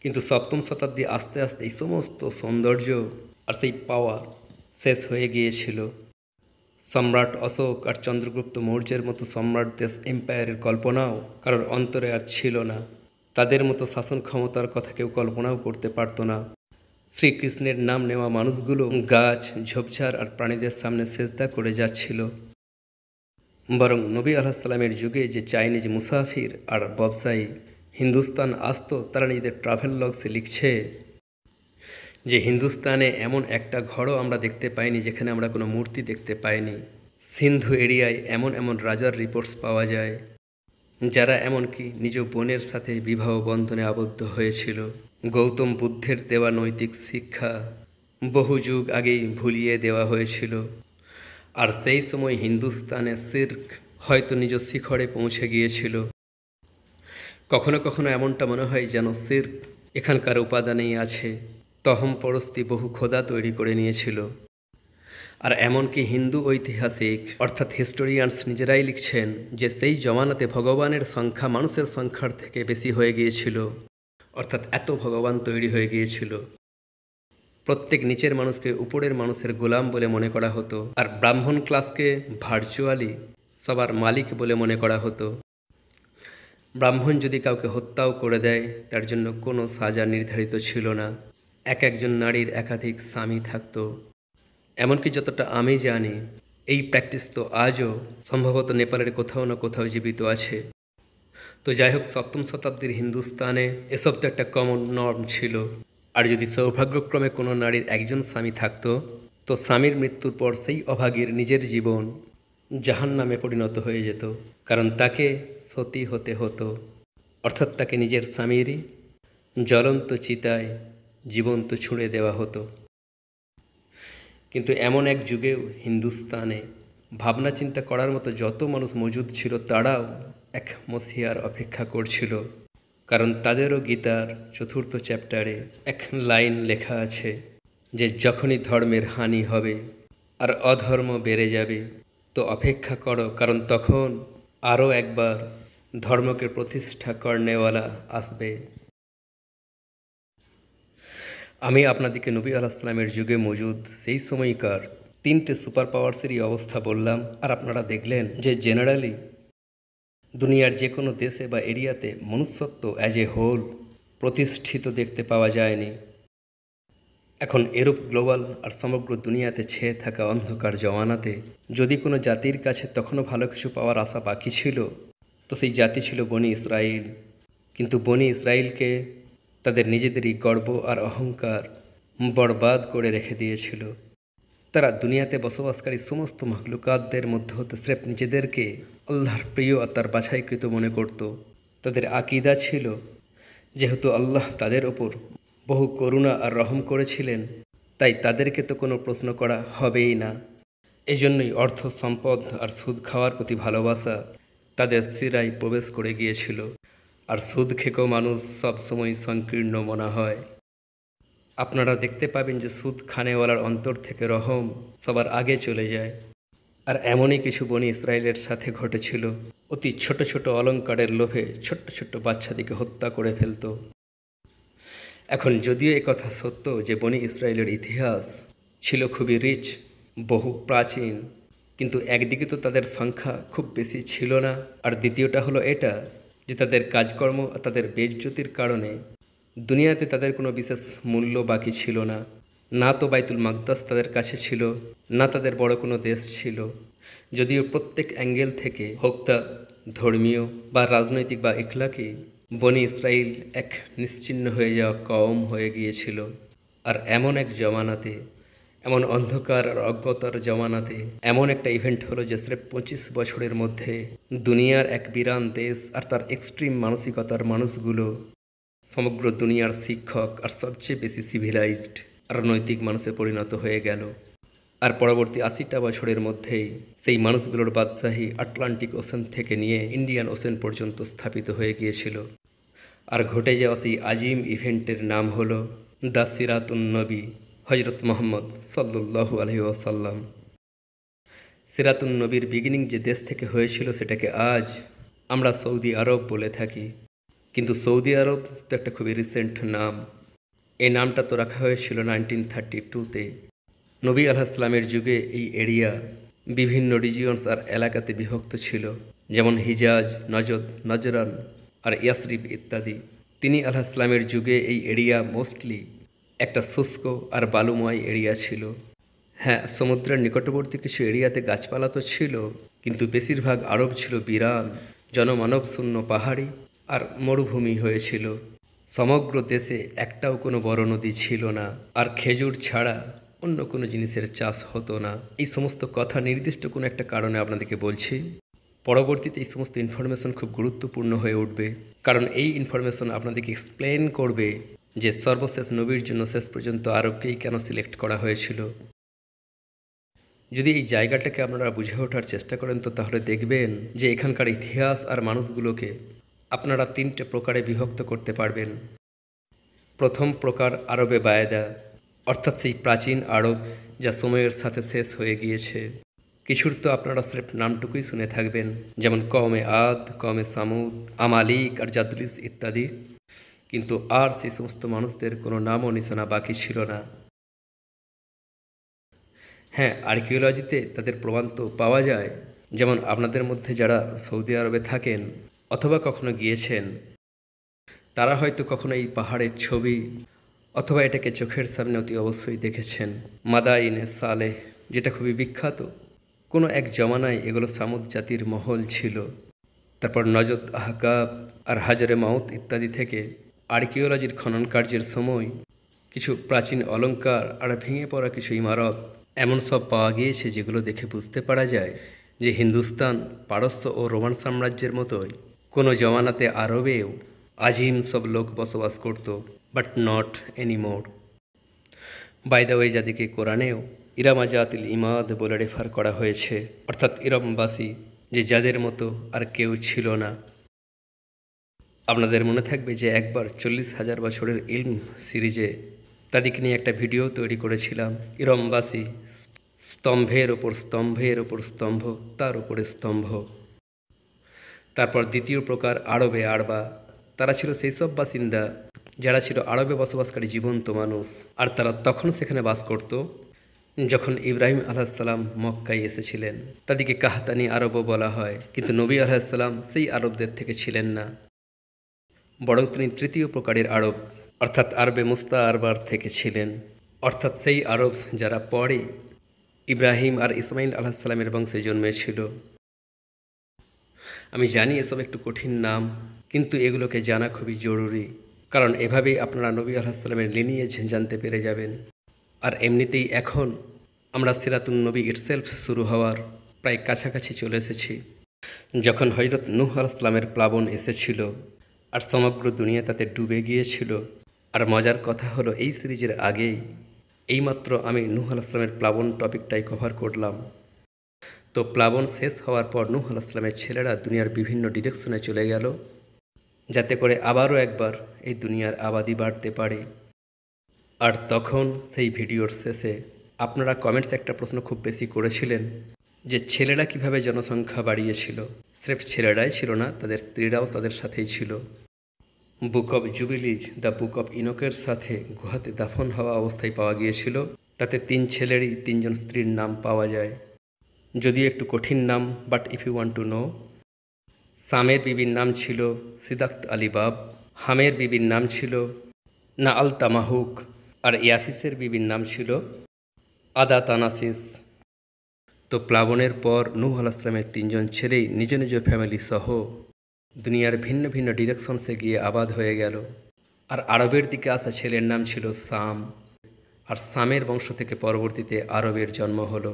কিন্তু সপ্তম শতাব্দী আস্তে আস্তে এই সমস্ত সৌন্দর্য আর সেই পাওয়ার শেষ হয়ে গিয়েছিল। সম্রাট অশোক আর চন্দ্রগুপ্ত মৌর্যের মতো সম্রাটদের এম্পায়ারের কল্পনাও কারোর অন্তরে আর ছিল না। তাদের মতো শাসন ক্ষমতার কথা কেউ কল্পনাও করতে পারত না। শ্রীকৃষ্ণের নাম নেওয়া মানুষগুলো গাছ, ঝোপঝাড় আর প্রাণীদের সামনে সেজদা করে যাচ্ছিল। বরং নবী আলাইহিসসালামের যুগে যে চাইনিজ মুসাফির আর ব্যবসায়ী হিন্দুস্তান আসতো, তারা নিজেদের ট্রাভেল লগসে লিখছে যে হিন্দুস্তানে এমন একটা ঘরও আমরা দেখতে পাইনি যেখানে আমরা কোনো মূর্তি দেখতে পাইনি। সিন্ধু এরিয়ায় এমন এমন রাজার রিপোর্টস পাওয়া যায় যারা এমনকি নিজ বোনের সাথে বিবাহ বন্ধনে আবদ্ধ হয়েছিল। গৌতম বুদ্ধের দেওয়া নৈতিক শিক্ষা বহু যুগ আগেই ভুলিয়ে দেওয়া হয়েছিল। আর সেই সময় হিন্দুস্তানে শিরক হয়তো নিজ শিখরে পৌঁছে গিয়েছিল। কখনো কখনো এমনটা মনে হয় যেন শিরক এখানকার উপাদানেই আছে। তহমপরস্তি বহু খোদা তৈরি করে নিয়েছিল। আর এমনকি হিন্দু ঐতিহাসিক অর্থাৎ হিস্টোরিয়ানস নিজেরাই লিখছেন যে সেই জমানাতে ভগবানের সংখ্যা মানুষের সংখ্যার থেকে বেশি হয়ে গিয়েছিল, অর্থাৎ এত ভগবান তৈরি হয়ে গিয়েছিল। প্রত্যেক নিচের মানুষকে উপরের মানুষের গোলাম বলে মনে করা হতো, আর ব্রাহ্মণ ক্লাসকে ভার্চুয়ালি সবার মালিক বলে মনে করা হতো। ব্রাহ্মণ যদি কাউকে হত্যাও করে দেয় তার জন্য কোনো সাজা নির্ধারিত ছিল না। একজন নারীর একাধিক স্বামী থাকতো। এমনকি যতটা আমি জানি এই প্র্যাকটিস তো আজও সম্ভবত নেপালের কোথাও না কোথাও জীবিত আছে। তো যাই হোক, সপ্তম শতাব্দীর হিন্দুস্তানে এসব তো একটা কমন নর্ম ছিল। আর যদি সৌভাগ্যক্রমে কোনো নারীর একজন স্বামী থাকতো, তো স্বামীর মৃত্যুর পর সেই অভাগীর নিজের জীবন জাহান্নামে পরিণত হয়ে যেত, কারণ তাকে সতী হতে হতো, অর্থাৎ তাকে নিজের স্বামীরই জ্বলন্ত চিতায় জীবন্ত ছুঁড়ে দেওয়া হতো। কিন্তু এমন এক যুগেও হিন্দুস্তানে ভাবনা চিন্তা করার মতো যত মানুষ মজুদ ছিল তারাও এক মসিহার অপেক্ষা করছিল, কারণ তাদেরও গীতার 4th চ্যাপ্টারে এক লাইন লেখা আছে যে যখনই ধর্মের হানি হবে আর অধর্ম বেড়ে যাবে তো অপেক্ষা করো, কারণ তখন আরও একবার ধর্মকে প্রতিষ্ঠা করনেওয়ালা আসবে। আমি আপনাদেরকে নবী আলাইহিসসালামের যুগে মজুদ সেই সময়কার 3টে সুপার পাওয়ার্সেরই অবস্থা বললাম, আর আপনারা দেখলেন যে জেনারেলি দুনিয়ার যে কোনো দেশে বা এরিয়াতে মনুষ্যত্ব অ্যাজ এ হোল প্রতিষ্ঠিত দেখতে পাওয়া যায়নি। এখন এরূপ গ্লোবাল আর সমগ্র দুনিয়াতে ছেয়ে থাকা অন্ধকার জমানাতে যদি কোনো জাতির কাছে তখনও ভালো কিছু পাওয়ার আশা বাকি ছিল তো সেই জাতি ছিল বনি ইসরাইল। কিন্তু বনি ইসরাইলকে তাদের নিজেদেরই গর্ব আর অহংকার বরবাদ করে রেখে দিয়েছিল। তারা দুনিয়াতে বসবাসকারী সমস্ত মাখলুকাতদের মধ্যে হতে স্রেফ নিজেদেরকে আল্লাহর প্রিয় আর তার বাছাইকৃত মনে করত। তাদের আকীদা ছিল যেহেতু আল্লাহ তাদের ওপর বহু করুণা আর রহম করেছিলেন তাই তাদেরকে তো কোনো প্রশ্ন করা হবেই না। এজন্যই অর্থ সম্পদ আর সুদ খাওয়ার প্রতি ভালোবাসা তাদের শিরায় প্রবেশ করে গিয়েছিল। আর সুদ খেকেও মানুষ সবসময় সংকীর্ণ মনে হয়। আপনারা দেখতে পাবেন যে সুদ খানেওয়ালার অন্তর থেকে রহম সবার আগে চলে যায়। আর এমনই কিছু বনি ইসরায়েলের সাথে ঘটেছিল। অতি ছোট ছোট অলঙ্কারের লোভে ছোট্ট ছোট্ট বাচ্চাদিকে হত্যা করে ফেলত। এখন যদিও কথা সত্য যে বনি ইসরায়েলের ইতিহাস ছিল খুবই রিচ, বহু প্রাচীন, কিন্তু একদিকে তো তাদের সংখ্যা খুব বেশি ছিল না, আর দ্বিতীয়টা হলো এটা যে তাদের কাজকর্ম আর তাদের বেইজ্জতির কারণে দুনিয়াতে তাদের কোনো বিশেষ মূল্য বাকি ছিল না। না তো বাইতুল মাকদাস তাদের কাছে ছিল, না তাদের বড় কোনো দেশ ছিল। যদিও প্রত্যেক অ্যাঙ্গেল থেকে হোক তা ধর্মীয় বা রাজনৈতিক বা ইখলাকি, বনি ইসরাইল এক নিশ্চিহ্ন হয়ে যাওয়া কওম হয়ে গিয়েছিল। আর এমন এক জমানাতে, এমন অন্ধকার আর অজ্ঞতার জমানাতে এমন একটা ইভেন্ট হলো যে স্রেফ 25 বছরের মধ্যে দুনিয়ার এক বিরান দেশ আর তার এক্সট্রিম মানসিকতার মানুষগুলো সমগ্র দুনিয়ার শিক্ষক আর সবচেয়ে বেশি সিভিলাইজড আর নৈতিক মানুষে পরিণত হয়ে গেল। আর পরবর্তী 80টা বছরের মধ্যেই সেই মানুষগুলোর বাদশাহী আটলান্টিক ওশেন থেকে নিয়ে ইন্ডিয়ান ওশেন পর্যন্ত স্থাপিত হয়ে গিয়েছিল। আর ঘটে যাওয়া সেই আজিম ইভেন্টের নাম হলো দ্য সিরাতুন নবী হজরত মোহাম্মদ সাল্লাল্লাহু আলাইহি ওয়াসাল্লাম। সিরাতুন নবীর বিগিনিং যে দেশ থেকে হয়েছিল সেটাকে আজ আমরা সৌদি আরব বলে থাকি, কিন্তু সৌদি আরব তো একটা খুবই রিসেন্ট নাম। এই নামটা তো রাখা হয়েছিল 1932-তে। নবী আলাইহিসসালামের যুগে এই এরিয়া বিভিন্ন রিজিয়নস আর এলাকাতে বিভক্ত ছিল, যেমন হিজাজ, নজদ, নজরান আর ইয়াসরিব ইত্যাদি। তিনি আলাইহিসসালামের যুগে এই এরিয়া মোস্টলি একটা শুষ্ক আর বালুময় এরিয়া ছিল। হ্যাঁ, সমুদ্রের নিকটবর্তী কিছু এরিয়াতে গাছপালা তো ছিল, কিন্তু বেশিরভাগ আরব ছিল বিরান, জনমানব শূন্য পাহাড়ি আর মরুভূমি হয়েছিল। সমগ্র দেশে একটাও কোনো বড় নদী ছিল না, আর খেজুর ছাড়া অন্য কোনো জিনিসের চাষ হতো না। এই সমস্ত কথা নির্দিষ্ট কোনো একটা কারণে আপনাদেরকে বলছি। পরবর্তীতে এই সমস্ত ইনফরমেশন খুব গুরুত্বপূর্ণ হয়ে উঠবে, কারণ এই ইনফরমেশন আপনাদেরকে এক্সপ্লেন করবে যে সর্বশেষ নবীর জন্য শেষ পর্যন্ত আরবকেই কেন সিলেক্ট করা হয়েছিল। যদি এই জায়গাটাকে আপনারা বুঝে ওঠার চেষ্টা করেন তো তাহলে দেখবেন যে এখানকার ইতিহাস আর মানুষগুলোকে আপনারা 3টে প্রকারে বিভক্ত করতে পারবেন। প্রথম প্রকার আরবে বায়েদা, অর্থাৎ সেই প্রাচীন আরব যা সময়ের সাথে শেষ হয়ে গিয়েছে। কিছুর তো আপনারা স্রেফ নামটুকুই শুনে থাকবেন, যেমন কওমে আদ, কওমে সামুদ, আমালিক আর জাদুলিস ইত্যাদি, কিন্তু আর সেই সমস্ত মানুষদের কোনো নামও নিশানা বাকি ছিল না। হ্যাঁ, আর্কিওলজিতে তাদের প্রমাণ তো পাওয়া যায়, যেমন আপনাদের মধ্যে যারা সৌদি আরবে থাকেন অথবা কখনো গিয়েছেন তারা হয়তো কখনো এই পাহাড়ের ছবি অথবা এটাকে চোখের সামনে অতি অবশ্যই দেখেছেন। মাদাইনে সালেহ, যেটা খুবই বিখ্যাত। কোনো এক জমানায় এগুলো সামুদ জাতির মহল ছিল। তারপর নজদ, আহকাব আর হাজারে মাউত ইত্যাদি থেকে আর্কিওলজির খনন কার্যের সময় কিছু প্রাচীন অলঙ্কার আর ভেঙে পড়া কিছু ইমারত এমন সব পাওয়া গিয়েছে যেগুলো দেখে বুঝতে পারা যায় যে হিন্দুস্তান, পারস্য ও রোমান সাম্রাজ্যের মতোই কোনো জমানাতে আরবেও আজিম সব লোক বসবাস করত। But not anymore. By the way, যাদেরকে কোরআনেও ইরামাজাতিল ইমাদ বলে রেফার করা হয়েছে, অর্থাৎ ইরমবাসী, যে যাদের মতো আর কেউ ছিল না। আপনাদের মনে থাকবে যে একবার 40,000 বছরের ইলম সিরিজে তাদেরকে নিয়ে একটা ভিডিও তৈরি করেছিলাম। ইরমবাসী, স্তম্ভের ওপর স্তম্ভের ওপর স্তম্ভ, তার উপরে স্তম্ভ। তারপর দ্বিতীয় প্রকার আরবে আরবা, তারা ছিল সেই সব বাসিন্দা যারা ছিল আরবে বসবাসকারী জীবন্ত মানুষ, আর তারা তখন সেখানে বাস করত যখন ইব্রাহিম আলাইসাল্লাম মক্কায় এসেছিলেন। তাদেরকে কাহতানি আরবও বলা হয়, কিন্তু নবী আলাইসাল্লাম সেই আরবদের থেকে ছিলেন না, বরং তিনি তৃতীয় প্রকারের আরব, অর্থাৎ আরবে মুস্তা আরবার থেকে ছিলেন, অর্থাৎ সেই আরব যারা পরে ইব্রাহিম আর ইসমাইল আলাইসাল্লামের বংশে জন্মেছিল। আমি জানি এসব একটু কঠিন নাম, কিন্তু এগুলোকে জানা খুবই জরুরি, কারণ এভাবেই আপনারা নবী আলাইসাল্লামের লিনিয়েজ জানতে পেরে যাবেন। আর এমনিতেই এখন আমরা সিরাতুন নবী ইটসেলফ শুরু হওয়ার প্রায় কাছাকাছি চলে এসেছি, যখন হযরত নূহ আলাইহিসসালামের প্লাবন এসেছিল আর সমগ্র দুনিয়া তাতে ডুবে গিয়েছিল। আর মজার কথা হলো, এই সিরিজের আগেই এইমাত্র আমি নূহ আলাইহিসসালামের প্লাবন টপিকটাই কভার করলাম। তো প্লাবন শেষ হওয়ার পর নূহ আলাইহিসসালামের ছেলেরা দুনিয়ার বিভিন্ন ডিরেকশনে চলে গেল, যাতে করে আবারও একবার এই দুনিয়ার আবাদি বাড়তে পারে। আর তখন সেই ভিডিওর শেষে আপনারা কমেন্টসে একটা প্রশ্ন খুব বেশি করেছিলেন যে ছেলেরা কিভাবে জনসংখ্যা বাড়িয়েছিল। স্রেফ ছেলেরাই ছিল না, তাদের স্ত্রীরাও তাদের সাথেই ছিল। Book of Jubilees, the book of ইনকের সাথে গুহাতে দাফন হওয়া অবস্থায় পাওয়া গিয়েছিল। তাতে 3 ছেলেরই 3 জন স্ত্রীর নাম পাওয়া যায়, যদিও একটু কঠিন নাম, but if you want to know. সামের বিবির নাম ছিল সিদাক্ত আলিবাব, হামের বিবির নাম ছিল না আল তামাহুক, আর ইয়াফিসের বিবির নাম ছিল আদা তানাসিস। তো প্লাবনের পর নূহ আলাইহিসসালামের 3 জন ছেলেই নিজ নিজ ফ্যামিলি সহ দুনিয়ার ভিন্ন ভিন্ন ডিরেকশনসে গিয়ে আবাদ হয়ে গেল। আর আরবের দিকে আসা ছেলের নাম ছিল সাম, আর সামের বংশ থেকে পরবর্তীতে আরবের জন্ম হলো।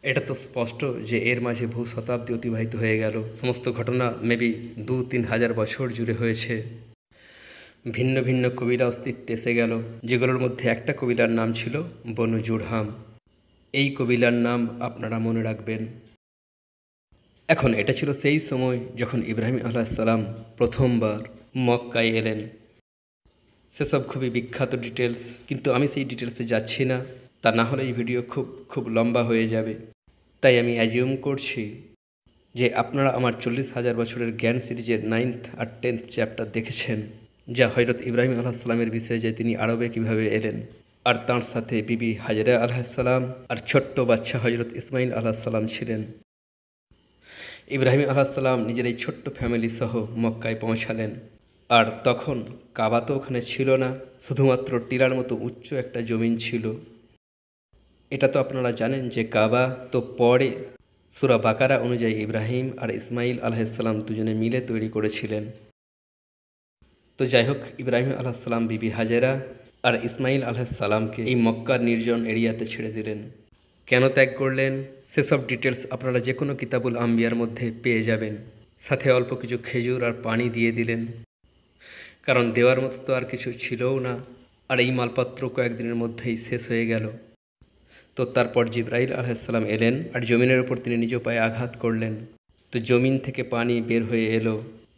এটা তো স্পষ্ট যে এর মাঝে বহু শতাব্দী অতিবাহিত হয়ে গেল। সমস্ত ঘটনা মেবি 2-3 হাজার বছর জুড়ে হয়েছে। ভিন্ন ভিন্ন কবিরা অস্তিত্বে এসে গেল, যেগুলোর মধ্যে একটা কবিলার নাম ছিল বনু জুরহাম। এই কবিলার নাম আপনারা মনে রাখবেন। এখন এটা ছিল সেই সময় যখন ইব্রাহিম আলাইহিসসালাম প্রথমবার মক্কায় এলেন। সেসব খুবই বিখ্যাত ডিটেলস, কিন্তু আমি সেই ডিটেলসে যাচ্ছি না, তা না হলে এই ভিডিও খুব লম্বা হয়ে যাবে। তাই আমি অ্যাজিউম করছি যে আপনারা আমার 40,000 বছরের জ্ঞান সিরিজের 9th আর 10th চ্যাপ্টার দেখেছেন, যা হযরত ইব্রাহিম আলাইহিসসালামের বিষয়ে, যে তিনি আরবে কিভাবে এলেন, আর তাঁর সাথে বিবি হাজেরা আলাইহিসসালাম আর ছোট্ট বাচ্চা হযরত ইসমাইল আলাইহিসসালাম ছিলেন। ইব্রাহিম আলাইহিসসালাম নিজের এই ছোট্ট ফ্যামিলি সহ মক্কায় পৌঁছালেন। আর তখন কাবা তো ওখানে ছিল না, শুধুমাত্র টিলার মতো উচ্চ একটা জমিন ছিল। এটা তো আপনারা জানেন যে কাবা তো পরে সূরা বাকারা অনুযায়ী ইব্রাহিম আর ইসমাইল আলাইহিসসালাম দুজনে মিলে তৈরি করেছিলেন। তো যাই হোক, ইব্রাহিম আলাইহিসসালাম বিবি হাজেরা আর ইসমাইল আলাইহিসসালামকে এই মক্কার নির্জন এরিয়াতে ছেড়ে দিলেন। কেন ত্যাগ করলেন সেসব ডিটেলস আপনারা যে কোনো কিতাবুল আম্বিয়ার মধ্যে পেয়ে যাবেন। সাথে অল্প কিছু খেজুর আর পানি দিয়ে দিলেন, কারণ দেওয়ার মতো তো আর কিছু ছিলও না, আর এই মালপত্র কয়েকদিনের মধ্যেই শেষ হয়ে গেল। তো তারপর জিবরাইল আলাইহিসসালাম এলেন আর জমিনের উপর তিনি নিজ পায়ে আঘাত করলেন। তো জমিন থেকে পানি বের হয়ে এলো,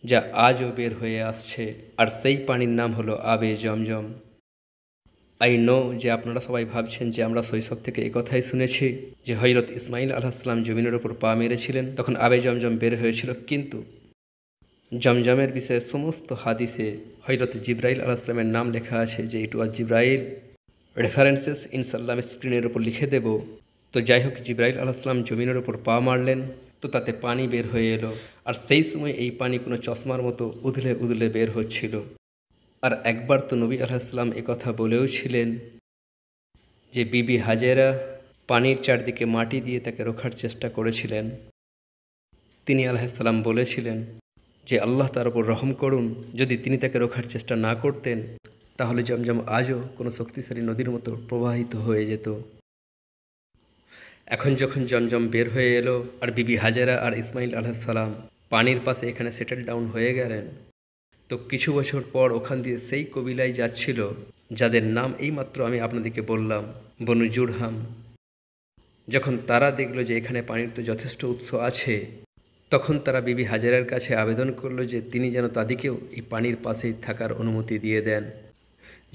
যা আজও বের হয়ে আসছে, আর সেই পানির নাম হলো আবে জমজম। আই নো যে আপনারা সবাই ভাবছেন যে আমরা শৈশব থেকে এই কথাই শুনেছি যে হযরত ইসমাইল আলাইহিসসালাম জমিনের ওপর পা মেরেছিলেন, তখন আবে জমজম বের হয়েছিল, কিন্তু জমজমের বিষয়ে সমস্ত হাদিসে হযরত জিবরাইল আলাইহিসসালামের নাম লেখা আছে, যে ইট ওয়াজ জিবরাইল। রেফারেন্সেস ইনশাআল্লাহ আমি স্ক্রিনের ওপর লিখে দেব। তো যাই হোক, জিবরাইল আলাইহিসসালাম জমিনের ওপর পা মারলেন, তো তাতে পানি বের হয়ে এলো, আর সেই সময় এই পানি কোনো চশমার মতো উদলে উদলে বের হচ্ছিল। আর একবার তো নবী আলাইহিসসালাম একথা বলেও ছিলেন যে বিবি হাজেরা পানির চারদিকে মাটি দিয়ে তাকে রোখার চেষ্টা করেছিলেন। তিনি আলাইহিসসালাম বলেছিলেন যে আল্লাহ তার উপর রহম করুন, যদি তিনি তাকে রোখার চেষ্টা না করতেন তাহলে জমজম আজও কোনো শক্তিশালী নদীর মতো প্রবাহিত হয়ে যেত। এখন যখন জমজম বের হয়ে এলো আর বিবি হাজেরা আর ইসমাইল আলাইহিসসালাম পানির পাশে এখানে সেটেল ডাউন হয়ে গেলেন, তো কিছু বছর পর ওখান দিয়ে সেই কবিলায় যাচ্ছিল যাদের নাম এইমাত্র আমি আপনাদেরকে বললাম, বনু জুরহাম। যখন তারা দেখলো যে এখানে পানির তো যথেষ্ট উৎস আছে, তখন তারা বিবি হাজেরার কাছে আবেদন করলো যে তিনি যেন তাদেরকেও এই পানির পাশেই থাকার অনুমতি দিয়ে দেন,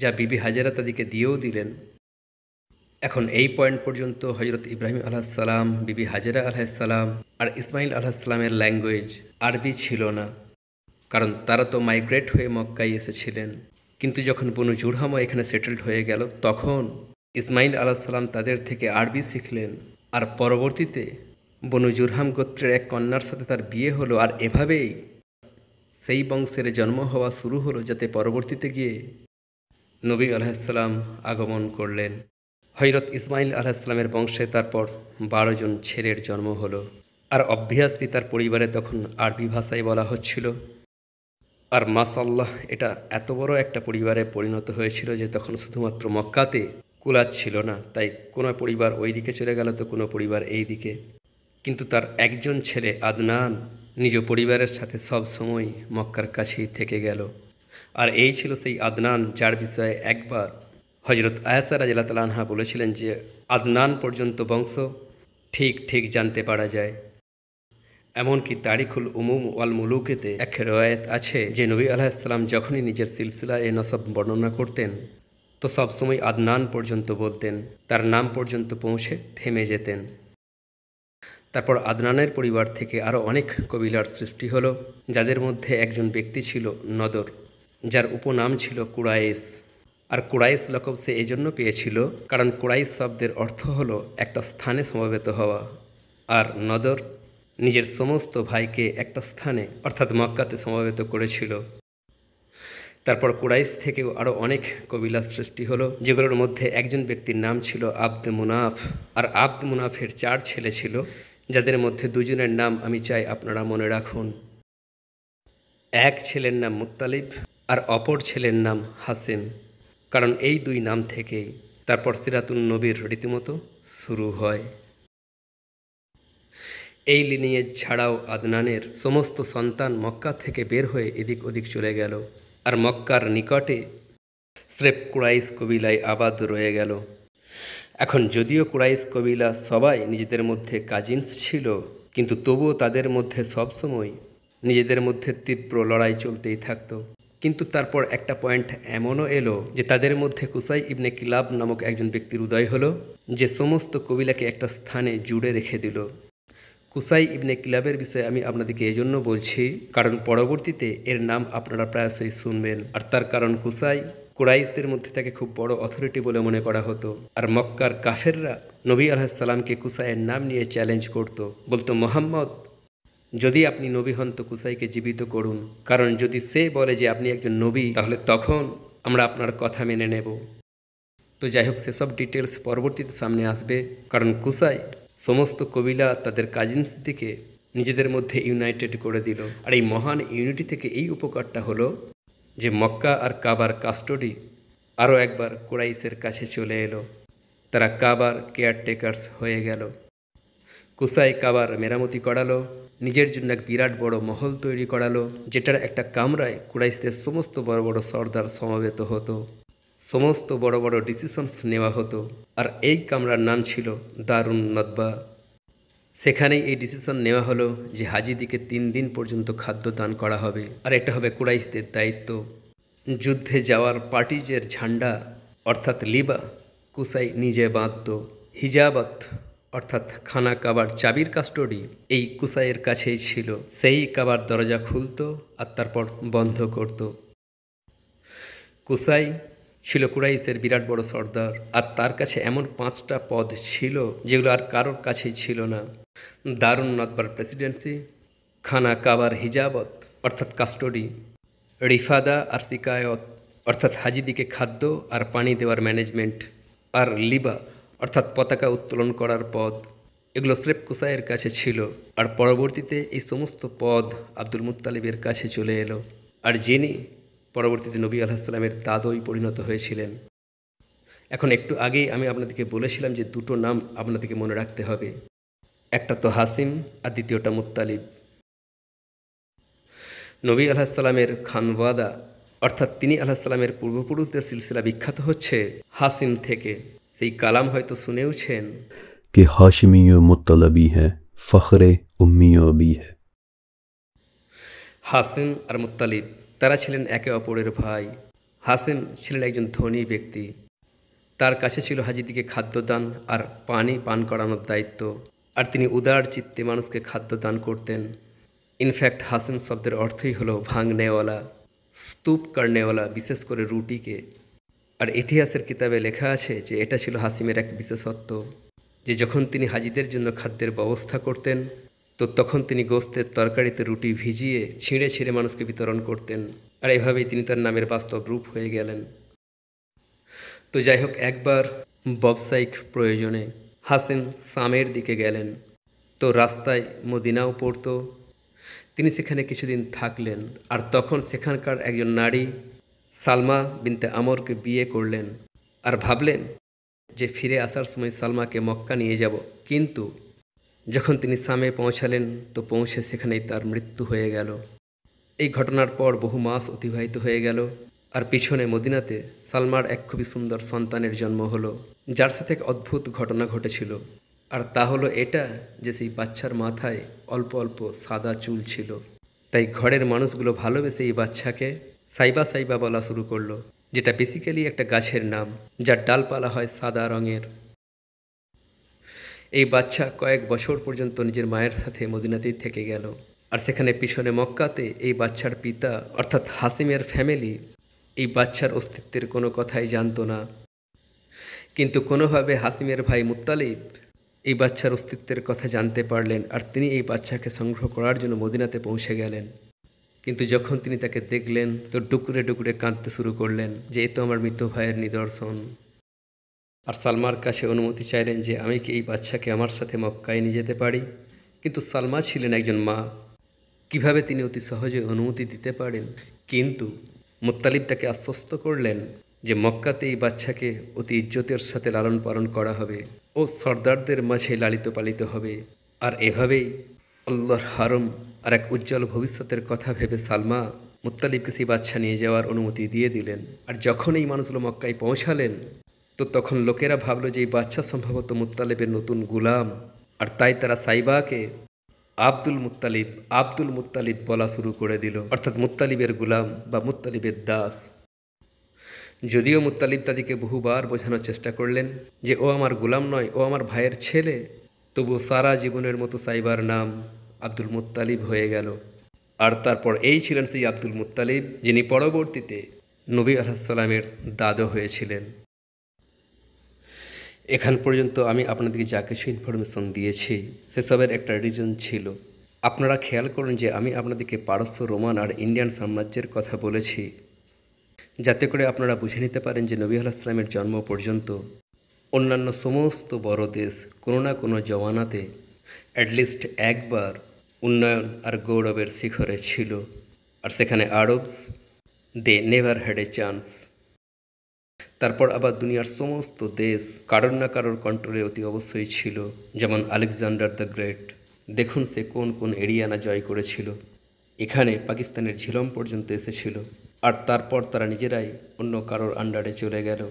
যা বিবি হাজেরা তাদেরকে দিয়েও দিলেন। এখন এই পয়েন্ট পর্যন্ত হজরত ইব্রাহিম আলাইহিসসালাম, বিবি হাজেরা আলাইহিসসালাম আর ইসমাইল আলাইহিসসালামের ল্যাঙ্গুয়েজ আরবি ছিল না, কারণ তারা তো মাইগ্রেট হয়ে মক্কায় এসেছিলেন। কিন্তু যখন বনু জুরহামও এখানে সেটেলড হয়ে গেল, তখন ইসমাইল আলাইহিসসালাম তাদের থেকে আরবি শিখলেন, আর পরবর্তীতে বনু জুরহাম গোত্রের এক কন্যার সাথে তার বিয়ে হলো, আর এভাবেই সেই বংশের জন্ম হওয়া শুরু হলো, যাতে পরবর্তীতে গিয়ে নবী আলাইহিসসালাম আগমন করলেন। হযরত ইসমাইল আলাইহিসসালামের বংশে তারপর 12 জন ছেলের জন্ম হলো, আর অবভিয়াসলি তার পরিবারে তখন আরবি ভাষায় বলা হচ্ছিল। আর মাশাআল্লাহ, এটা এত বড় একটা পরিবারে পরিণত হয়েছিল যে তখন শুধুমাত্র মক্কাতে কুলাচ্ছিল না, তাই কোনো পরিবার ওই দিকে চলে গেল তো কোনো পরিবার এই দিকে। কিন্তু তার একজন ছেলে আদনান নিজ পরিবারের সাথে সব সময় মক্কার কাছেই থেকে গেল। আর এই ছিল সেই আদনান যার বিষয়ে একবার হজরত আয়েশা রাদিয়াল্লাহু তাআলা আনহা বলেছিলেন যে আদনান পর্যন্ত বংশ ঠিক ঠিক জানতে পারা যায়। এমনকি তারিখুল উমুম ওয়াল মুলুকেতে এক রওয়ায়াত আছে যে নবী আলাইহিসসালাম যখনই নিজের সিলসিলা এ নসব বর্ণনা করতেন তো সবসময় আদনান পর্যন্ত বলতেন, তার নাম পর্যন্ত পৌঁছে থেমে যেতেন। তারপর আদনানের পরিবার থেকে আরও অনেক কবিলার সৃষ্টি হলো, যাদের মধ্যে একজন ব্যক্তি ছিল নদর, যার উপনাম ছিল কুরাইশ। আর কুরাইশ লকব সে এজন্য পেয়েছিল কারণ কুরাইশ শব্দের অর্থ হলো একটা স্থানে সমবেত হওয়া, আর নদর নিজের সমস্ত ভাইকে একটা স্থানে অর্থাৎ মক্কাতে সমবেত করেছিল। তারপর কুরাইশ থেকেও আরও অনেক কবিলার সৃষ্টি হলো, যেগুলোর মধ্যে একজন ব্যক্তির নাম ছিল আব্দ মুনাফ, আর আব্দ মুনাফের 4 ছেলে ছিল, যাদের মধ্যে 2 জনের নাম আমি চাই আপনারা মনে রাখুন। এক ছেলের নাম মুত্তালিব আর অপর ছেলের নাম হাসিম, কারণ এই 2 নাম থেকেই তারপর সিরাতুন নবীর রীতিমতো শুরু হয়। এই লিনিয়েজ ছাড়াও আদনানের সমস্ত সন্তান মক্কা থেকে বের হয়ে এদিক ওদিক চলে গেল, আর মক্কার নিকটে স্রেফ কুরাইশ কবিলায় আবাদ রয়ে গেল। এখন যদিও কুরাইশ কবিলা সবাই নিজেদের মধ্যে কাজিনস ছিল, কিন্তু তবুও তাদের মধ্যে সবসময় নিজেদের মধ্যে তীব্র লড়াই চলতেই থাকতো। কিন্তু তারপর একটা পয়েন্ট এমনও এলো যে তাদের মধ্যে কুসাই ইবনে কিলাব নামক একজন ব্যক্তির উদয় হলো, যে সমস্ত কবিলাকে একটা স্থানে জুড়ে রেখে দিল। কুসাই ইবনে কিলাবের বিষয়ে আমি আপনাদেরকে এজন্য বলছি কারণ পরবর্তীতে এর নাম আপনারা প্রায়শই শুনবেন। আর তার কারণ কুসাই কুরাইশদের মধ্যে তাকে খুব বড় অথরিটি বলে মনে করা হতো, আর মক্কার কাফেররা নবী আলাইহিসসালামকে কুসাইয়ের নাম নিয়ে চ্যালেঞ্জ করত, বলতো মোহাম্মদ যদি আপনি নবী হন তো কুসাইকে জীবিত করুন, কারণ যদি সে বলে যে আপনি একজন নবী তাহলে তখন আমরা আপনার কথা মেনে নেব। তো যাই হোক, সেসব ডিটেলস পরবর্তীতে সামনে আসবে, কারণ কুসাই সমস্ত কবিলা তাদের কাজিনসদিকে নিজেদের মধ্যে ইউনাইটেড করে দিল। আর এই মহান ইউনিটি থেকে এই উপকারটা হলো যে মক্কা আর কাবার কাস্টডি আরও একবার কুরাইশের কাছে চলে এলো, তারা কাবার কেয়ারটেকার্স হয়ে গেল। কুসাই কাবার মেরামতি করালো, নিজের জন্য এক বিরাট বড় মহল তৈরি করালো, যেটার একটা কামরায় কুরাইশদের সমস্ত বড় বড় সর্দার সমবেত হতো, সমস্ত বড় বড় ডিসিশনস নেওয়া হতো। আর এই কামরার নাম ছিল দারুন নদবা। সেখানেই এই ডিসিশন নেওয়া হলো যে হাজিদিকে 3 দিন পর্যন্ত খাদ্য দান করা হবে, আর এটা হবে কুরাইশদের দায়িত্ব। যুদ্ধে যাওয়ার পার্টিজের ঝান্ডা অর্থাৎ লিবা কুসাই নিজে বাঁধত। হিজাবত অর্থাৎ খানা কাবার চাবির কাস্টডি এই কুসাইয়ের কাছেই ছিল, সেই কাবার দরজা খুলত আর তারপর বন্ধ করত। কুসাই ছিল কুরাইশের বিরাট বড় সর্দার, আর তার কাছে এমন 5টা পদ ছিল যেগুলো আর কারোর কাছেই ছিল না। দারুন নদবার প্রেসিডেন্সি, খানা কাবার হিজাবত অর্থাৎ কাস্টডি, রিফাদা আর সিকায়ত অর্থাৎ হাজিদিকে খাদ্য আর পানি দেওয়ার ম্যানেজমেন্ট, আর লিবা অর্থাৎ পতাকা উত্তোলন করার পদ। এগুলো স্রেফ কুসাইয়ের কাছে ছিল, আর পরবর্তীতে এই সমস্ত পদ আব্দুল মুত্তালিবের কাছে চলে এলো, আর যিনি পরবর্তীতে নবী আলাইহিসসালামের দাদই পরিণত হয়েছিলেন। এখন একটু আগেই আমি আপনাদেরকে বলেছিলাম যে 2টো নাম আপনাদেরকে মনে রাখতে হবে, একটা তো হাসিম আর দ্বিতীয়টা মুত্তালিব। নবী আলাইহিসসালামের খানওয়াদা অর্থাৎ তিনি আলাইহিসসালামের পূর্বপুরুষদের সিলসিলা বিখ্যাত হচ্ছে হাসিম থেকে। সেই কালাম হয়তো শুনেওছেন कि हाशमी मुत्तलबी है फ़ख्र उम्मी भी है। হাসিম আর মুত্তালিব তারা ছিলেন একে অপরের ভাই। হাসিম ছিলেন একজন ধনী ব্যক্তি, তার কাছে ছিল হাজিদিকে খাদ্যদান আর পানি পান করানোর দায়িত্ব, আর তিনি উদার চিত্তে মানুষকে খাদ্য দান করতেন। ইনফ্যাক্ট হাসিম শব্দের অর্থই হলো ভাঙনেওয়ালা, স্তূপ করনেওয়ালা, বিশেষ করে রুটিকে। আর ইতিহাসের কিতাবে লেখা আছে যে এটা ছিল হাসিমের এক বিশেষত্ব, যে যখন তিনি হাজিদের জন্য খাদ্যের ব্যবস্থা করতেন তো তখন তিনি গোস্তের তরকারিতে রুটি ভিজিয়ে ছিঁড়ে ছিঁড়ে মানুষকে বিতরণ করতেন, আর এভাবেই তিনি তার নামের বাস্তব রূপ হয়ে গেলেন। তো যাই হোক, একবার ব্যবসায়িক প্রয়োজনে হাসিম সামের দিকে গেলেন। তো রাস্তায় মদিনাও পড়তো, তিনি সেখানে কিছুদিন থাকলেন। আর তখন সেখানকার একজন নারী সালমা বিনতে আমরকে বিয়ে করলেন, আর ভাবলেন যে ফিরে আসার সময় সালমাকে মক্কা নিয়ে যাব। কিন্তু যখন তিনি সামে পৌঁছালেন তো পৌঁছে সেখানেই তার মৃত্যু হয়ে গেল। এই ঘটনার পর বহু মাস অতিবাহিত হয়ে গেল, আর পিছনে মদিনাতে সালমার এক খুবই সুন্দর সন্তানের জন্ম হলো, যার সাথে এক অদ্ভুত ঘটনা ঘটেছিল। আর তা হলো এটা যে সেই বাচ্চার মাথায় অল্প অল্প সাদা চুল ছিল। তাই ঘরের মানুষগুলো ভালোবেসে এই বাচ্চাকে সাইবা সাইবা বলা শুরু করলো, যেটা বেসিক্যালি একটা গাছের নাম যার ডালপালা হয় সাদা রঙের। এই বাচ্চা কয়েক বছর পর্যন্ত নিজের মায়ের সাথে মদিনাতেই থেকে গেল। আর সেখানে পিছনে মক্কাতে এই বাচ্চার পিতা অর্থাৎ হাসিমের ফ্যামিলি এই বাচ্চার অস্তিত্বের কোনো কথাই জানতো না। কিন্তু কোনোভাবে হাসিমের ভাই মুত্তালিব এই বাচ্চার অস্তিত্বের কথা জানতে পারলেন, আর তিনি এই বাচ্চাকে সংগ্রহ করার জন্য মদিনাতে পৌঁছে গেলেন। কিন্তু যখন তিনি তাকে দেখলেন তো ডুকুরে ডুকুরে কাঁদতে শুরু করলেন যে এ তো আমার মৃত ভাইয়ের নিদর্শন। আর সালমার কাছে অনুমতি চাইলেন যে আমি কি এই বাচ্চাকে আমার সাথে মক্কায় নিয়ে যেতে পারি। কিন্তু সালমা ছিলেন একজন মা, কিভাবে তিনি অতি সহজে অনুমতি দিতে পারেন। কিন্তু মুত্তালিব তাকে আশ্বস্ত করলেন যে মক্কাতে এই বাচ্চাকে অতি ইজ্জতের সাথে লালন পালন করা হবে ও সর্দারদের মাঝে লালিত পালিত হবে। আর এভাবেই আল্লাহর হারম আর এক উজ্জ্বল ভবিষ্যতের কথা ভেবে সালমা মুত্তালিবকে সেই বাচ্চা নিয়ে যাওয়ার অনুমতি দিয়ে দিলেন। আর যখন এই মানুষগুলো মক্কায় পৌঁছালেন তো তখন লোকেরা ভাবলো যে এই বাচ্চা সম্ভবত মুত্তালিবের নতুন গুলাম, আর তাই তারা সাইবাকে আব্দুল মুত্তালিব বলা শুরু করে দিল, অর্থাৎ মুত্তালিবের গুলাম বা মুত্তালিবের দাস। যদিও মুত্তালিব তাদেরকে বহুবার বোঝানোর চেষ্টা করলেন যে ও আমার গুলাম নয়, ও আমার ভাইয়ের ছেলে, তবু সারা জীবনের মতো সাইবার নাম আব্দুল মুত্তালিব হয়ে গেল। আর তারপর এই ছিলেন সেই আব্দুল মুত্তালিব যিনি পরবর্তীতে নবী আলাইহিসসালামের দাদা হয়েছিলেন। এখান পর্যন্ত আমি আপনাদেরকে যা কিছু ইনফরমেশন দিয়েছি সেসবের একটা রিজন ছিল। আপনারা খেয়াল করুন যে আমি আপনাদেরকে পারস্য, রোমান আর ইন্ডিয়ান সাম্রাজ্যের কথা বলেছি, যাতে করে আপনারা বুঝে নিতে পারেন যে নবী আলাইহিসসালামের জন্ম পর্যন্ত অন্যান্য সমস্ত বড় দেশ কোনো না কোনো জমানাতে অ্যাটলিস্ট একবার উন্নয়ন আর গৌরবের শিখরে ছিল। আর সেখানে Arabs they never had a chance. তারপর আবার দুনিয়ার সমস্ত দেশ কারোর না কারোর কন্ট্রোলে অতি অবশ্যই ছিল, যেমন আলেকজান্ডার দ্য গ্রেট, দেখুন সে কোন কোন এরিয়ানা জয় করেছিল, এখানে পাকিস্তানের ঝিলম পর্যন্ত এসেছিল। আর তারপর তারা নিজেরাই অন্য কারোর আন্ডারে চলে গেল।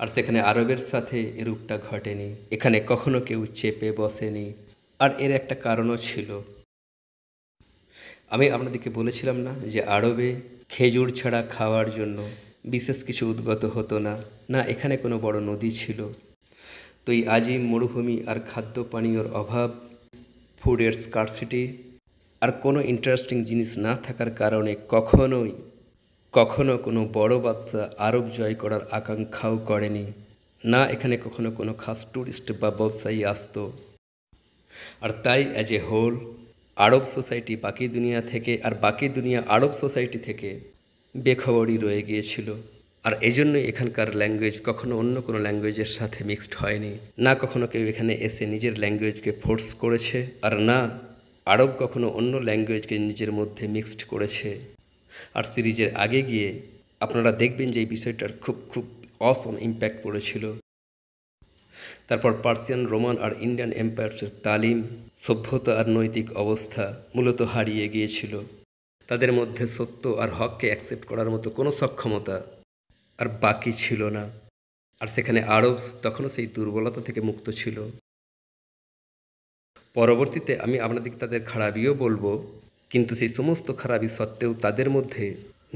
আর সেখানে আরবের সাথে এরূপটা ঘটেনি, এখানে কখনো কেউ চেপে বসেনি। আর এর একটা কারণও ছিল, আমি আপনাদেরকে বলেছিলাম না যে আরবে খেজুর ছাড়া খাওয়ার জন্য বিশেষ কিছু উদ্গত হতো না, না এখানে কোনো বড় নদী ছিল। তো এই আজিম মরুভূমি আর খাদ্য পানীয়র অভাব, ফুডের স্কার্সিটি আর কোনো ইন্টারেস্টিং জিনিস না থাকার কারণে কখনো কোনো বড় বাদশা আরব জয় করার আকাঙ্ক্ষাও করেনি, না এখানে কখনো কোনো খাস ট্যুরিস্ট বা ব্যবসায়ী আসতো। আর তাই as a whole Arab society বাকি দুনিয়া থেকে আর বাকি দুনিয়া আরব সোসাইটি থেকে বেখবরই রয়ে গিয়েছিল। আর এই জন্যই এখানকার ল্যাঙ্গুয়েজ কখনো অন্য কোনো ল্যাঙ্গুয়েজের সাথে মিক্সড হয়নি, না কখনো কেউ এখানে এসে নিজের ল্যাঙ্গুয়েজকে ফোর্স করেছে, আর না আরব কখনো অন্য ল্যাঙ্গুয়েজকে নিজের মধ্যে মিক্সড করেছে। আর সিরিজের আগে গিয়ে আপনারা দেখবেন যে এই বিষয়টার খুব অসম ইম্প্যাক্ট পড়েছিল। তারপর পার্সিয়ান, রোমান আর ইন্ডিয়ান এম্পায়ার্সের তালিম, সভ্যতা আর নৈতিক অবস্থা মূলত হারিয়ে গিয়েছিল। তাদের মধ্যে সত্য আর হককে অ্যাকসেপ্ট করার মতো কোনো সক্ষমতা আর বাকি ছিল না। আর সেখানে আরব তখনও সেই দুর্বলতা থেকে মুক্ত ছিল। পরবর্তীতে আমি আপনাদের তাদের খারাপিও বলবো, কিন্তু সেই সমস্ত খারাপি সত্ত্বেও তাদের মধ্যে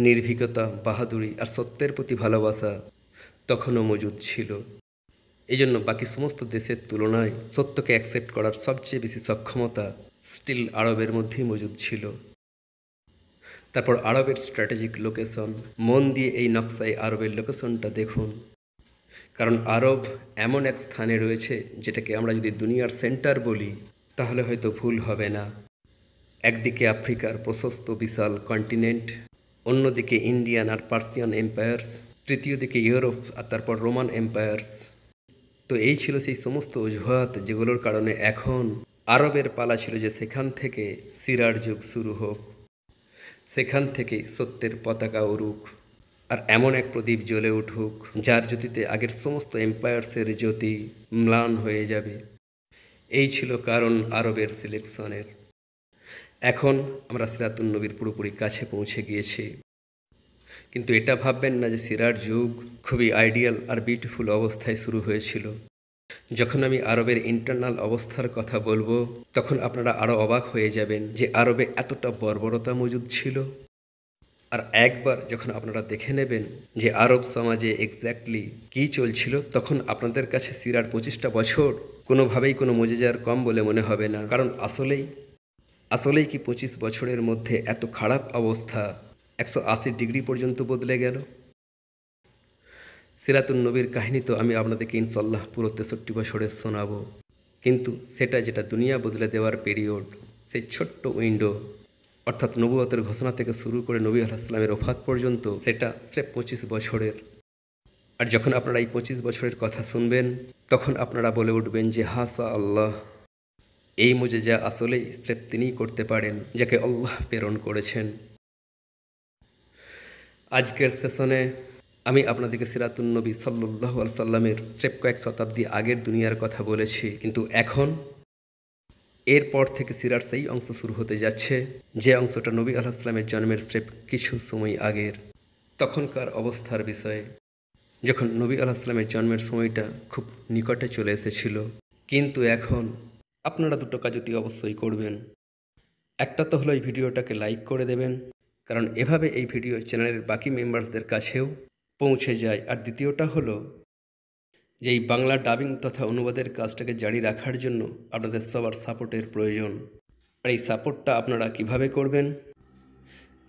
নির্ভীকতা, বাহাদুরি আর সত্যের প্রতি ভালোবাসা তখনও মজুদ ছিল। এই জন্য বাকি সমস্ত দেশের তুলনায় সত্যকে অ্যাকসেপ্ট করার সবচেয়ে বেশি সক্ষমতা স্টিল আরবের মধ্যেই মজুদ ছিল। তারপর আরবের স্ট্র্যাটেজিক লোকেশন, মন দিয়ে এই নকশায় আরবের লোকেশনটা দেখুন, কারণ আরব এমন এক স্থানে রয়েছে যেটাকে আমরা যদি দুনিয়ার সেন্টার বলি তাহলে হয়তো ভুল হবে না। একদিকে আফ্রিকার প্রশস্ত বিশাল কন্টিনেন্ট, অন্যদিকে ইন্ডিয়ান আর পার্সিয়ান এম্পায়ার্স, তৃতীয় দিকে ইউরোপ আর তারপর রোমান এম্পায়ার্স। তো এই ছিল সেই সমস্ত অজুহাত যেগুলোর কারণে এখন আরবের পালা ছিল যে সেখান থেকে সিরার যুগ শুরু হোক, সেখান থেকে সত্যের পতাকা উড়ুক আর এমন এক প্রদীপ জ্বলে উঠুক যার জ্যোতিতে আগের সমস্ত এম্পায়ার্সের জ্যোতি ম্লান হয়ে যাবে। এই ছিল কারণ আরবের সিলেকশনের। এখন আমরা সিরাতুন নবীর পুরোপুরি কাছে পৌঁছে গিয়েছি, কিন্তু এটা ভাববেন না যে সিরার যুগ খুবই আইডিয়াল আর বিউটিফুল অবস্থায় শুরু হয়েছিল। যখন আমি আরবের ইন্টারনাল অবস্থার কথা বলবো তখন আপনারা আরও অবাক হয়ে যাবেন যে আরবে এতটা বর্বরতা মজুদ ছিল। আর একবার যখন আপনারা দেখে নেবেন যে আরব সমাজে এক্স্যাক্টলি কী চলছিল, তখন আপনাদের কাছে সিরার 25টা বছর কোনোভাবেই কোনো মজেজার কম বলে মনে হবে না। কারণ আসলেই কি 25 বছরের মধ্যে এত খারাপ অবস্থা 180 ডিগ্রি পর্যন্ত বদলে গেল? সিরাতুন নবীর কাহিনী তো আমি আপনাদেরকে ইনশাল্লাহ পুরো 63 বছরের শোনাবো, কিন্তু সেটা যেটা দুনিয়া বদলে দেওয়ার পিরিয়ড, সেই ছোট্ট উইন্ডো অর্থাৎ নবুয়তের ঘোষণা থেকে শুরু করে নবী আলাইহিস সালামের ওফাত পর্যন্ত, সেটা স্রেফ 25 বছরের। আর যখন আপনারা এই 25 বছরের কথা শুনবেন তখন আপনারা বলে উঠবেন যে হাসা আল্লাহ, এই মুজেজা আসলেই স্রেফ তিনিই করতে পারেন যাকে আল্লাহ প্রেরণ করেছেন। আজকের সেশনে আমি আপনাদেরকে সিরাতুন নবী সাল্লাল্লাহু আলাইহি সাল্লামের স্রেফ কয়েক শতাব্দী আগের দুনিয়ার কথা বলেছি, কিন্তু এখন এরপর থেকে সিরার সেই অংশ শুরু হতে যাচ্ছে যে অংশটা নবী আলাইহিস সালামের জন্মের স্রেফ কিছু সময় আগের, তখনকার অবস্থার বিষয়ে, যখন নবী আলাইহিস সালামের জন্মের সময়টা খুব নিকটে চলে এসেছিল। কিন্তু এখন আপনারা দুটো কাজ অতি অবশ্যই করবেন। একটা তো হলো এই ভিডিওটাকে লাইক করে দেবেন, কারণ এভাবে এই ভিডিও চ্যানেলের বাকি মেম্বার্সদের কাছেও পৌঁছে যায়। আর দ্বিতীয়টা হলো যে এই বাংলা ডাবিং তথা অনুবাদের কাজটাকে জারি রাখার জন্য আপনাদের সবার সাপোর্টের প্রয়োজন। আর এই সাপোর্টটা আপনারা কিভাবে করবেন,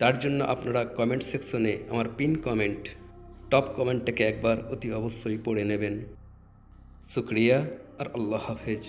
তার জন্য আপনারা কমেন্ট সেকশনে আমার পিন কমেন্ট, টপ কমেন্টটাকে একবার অতি অবশ্যই পড়ে নেবেন। শুক্রিয়া আর আল্লাহ হাফেজ।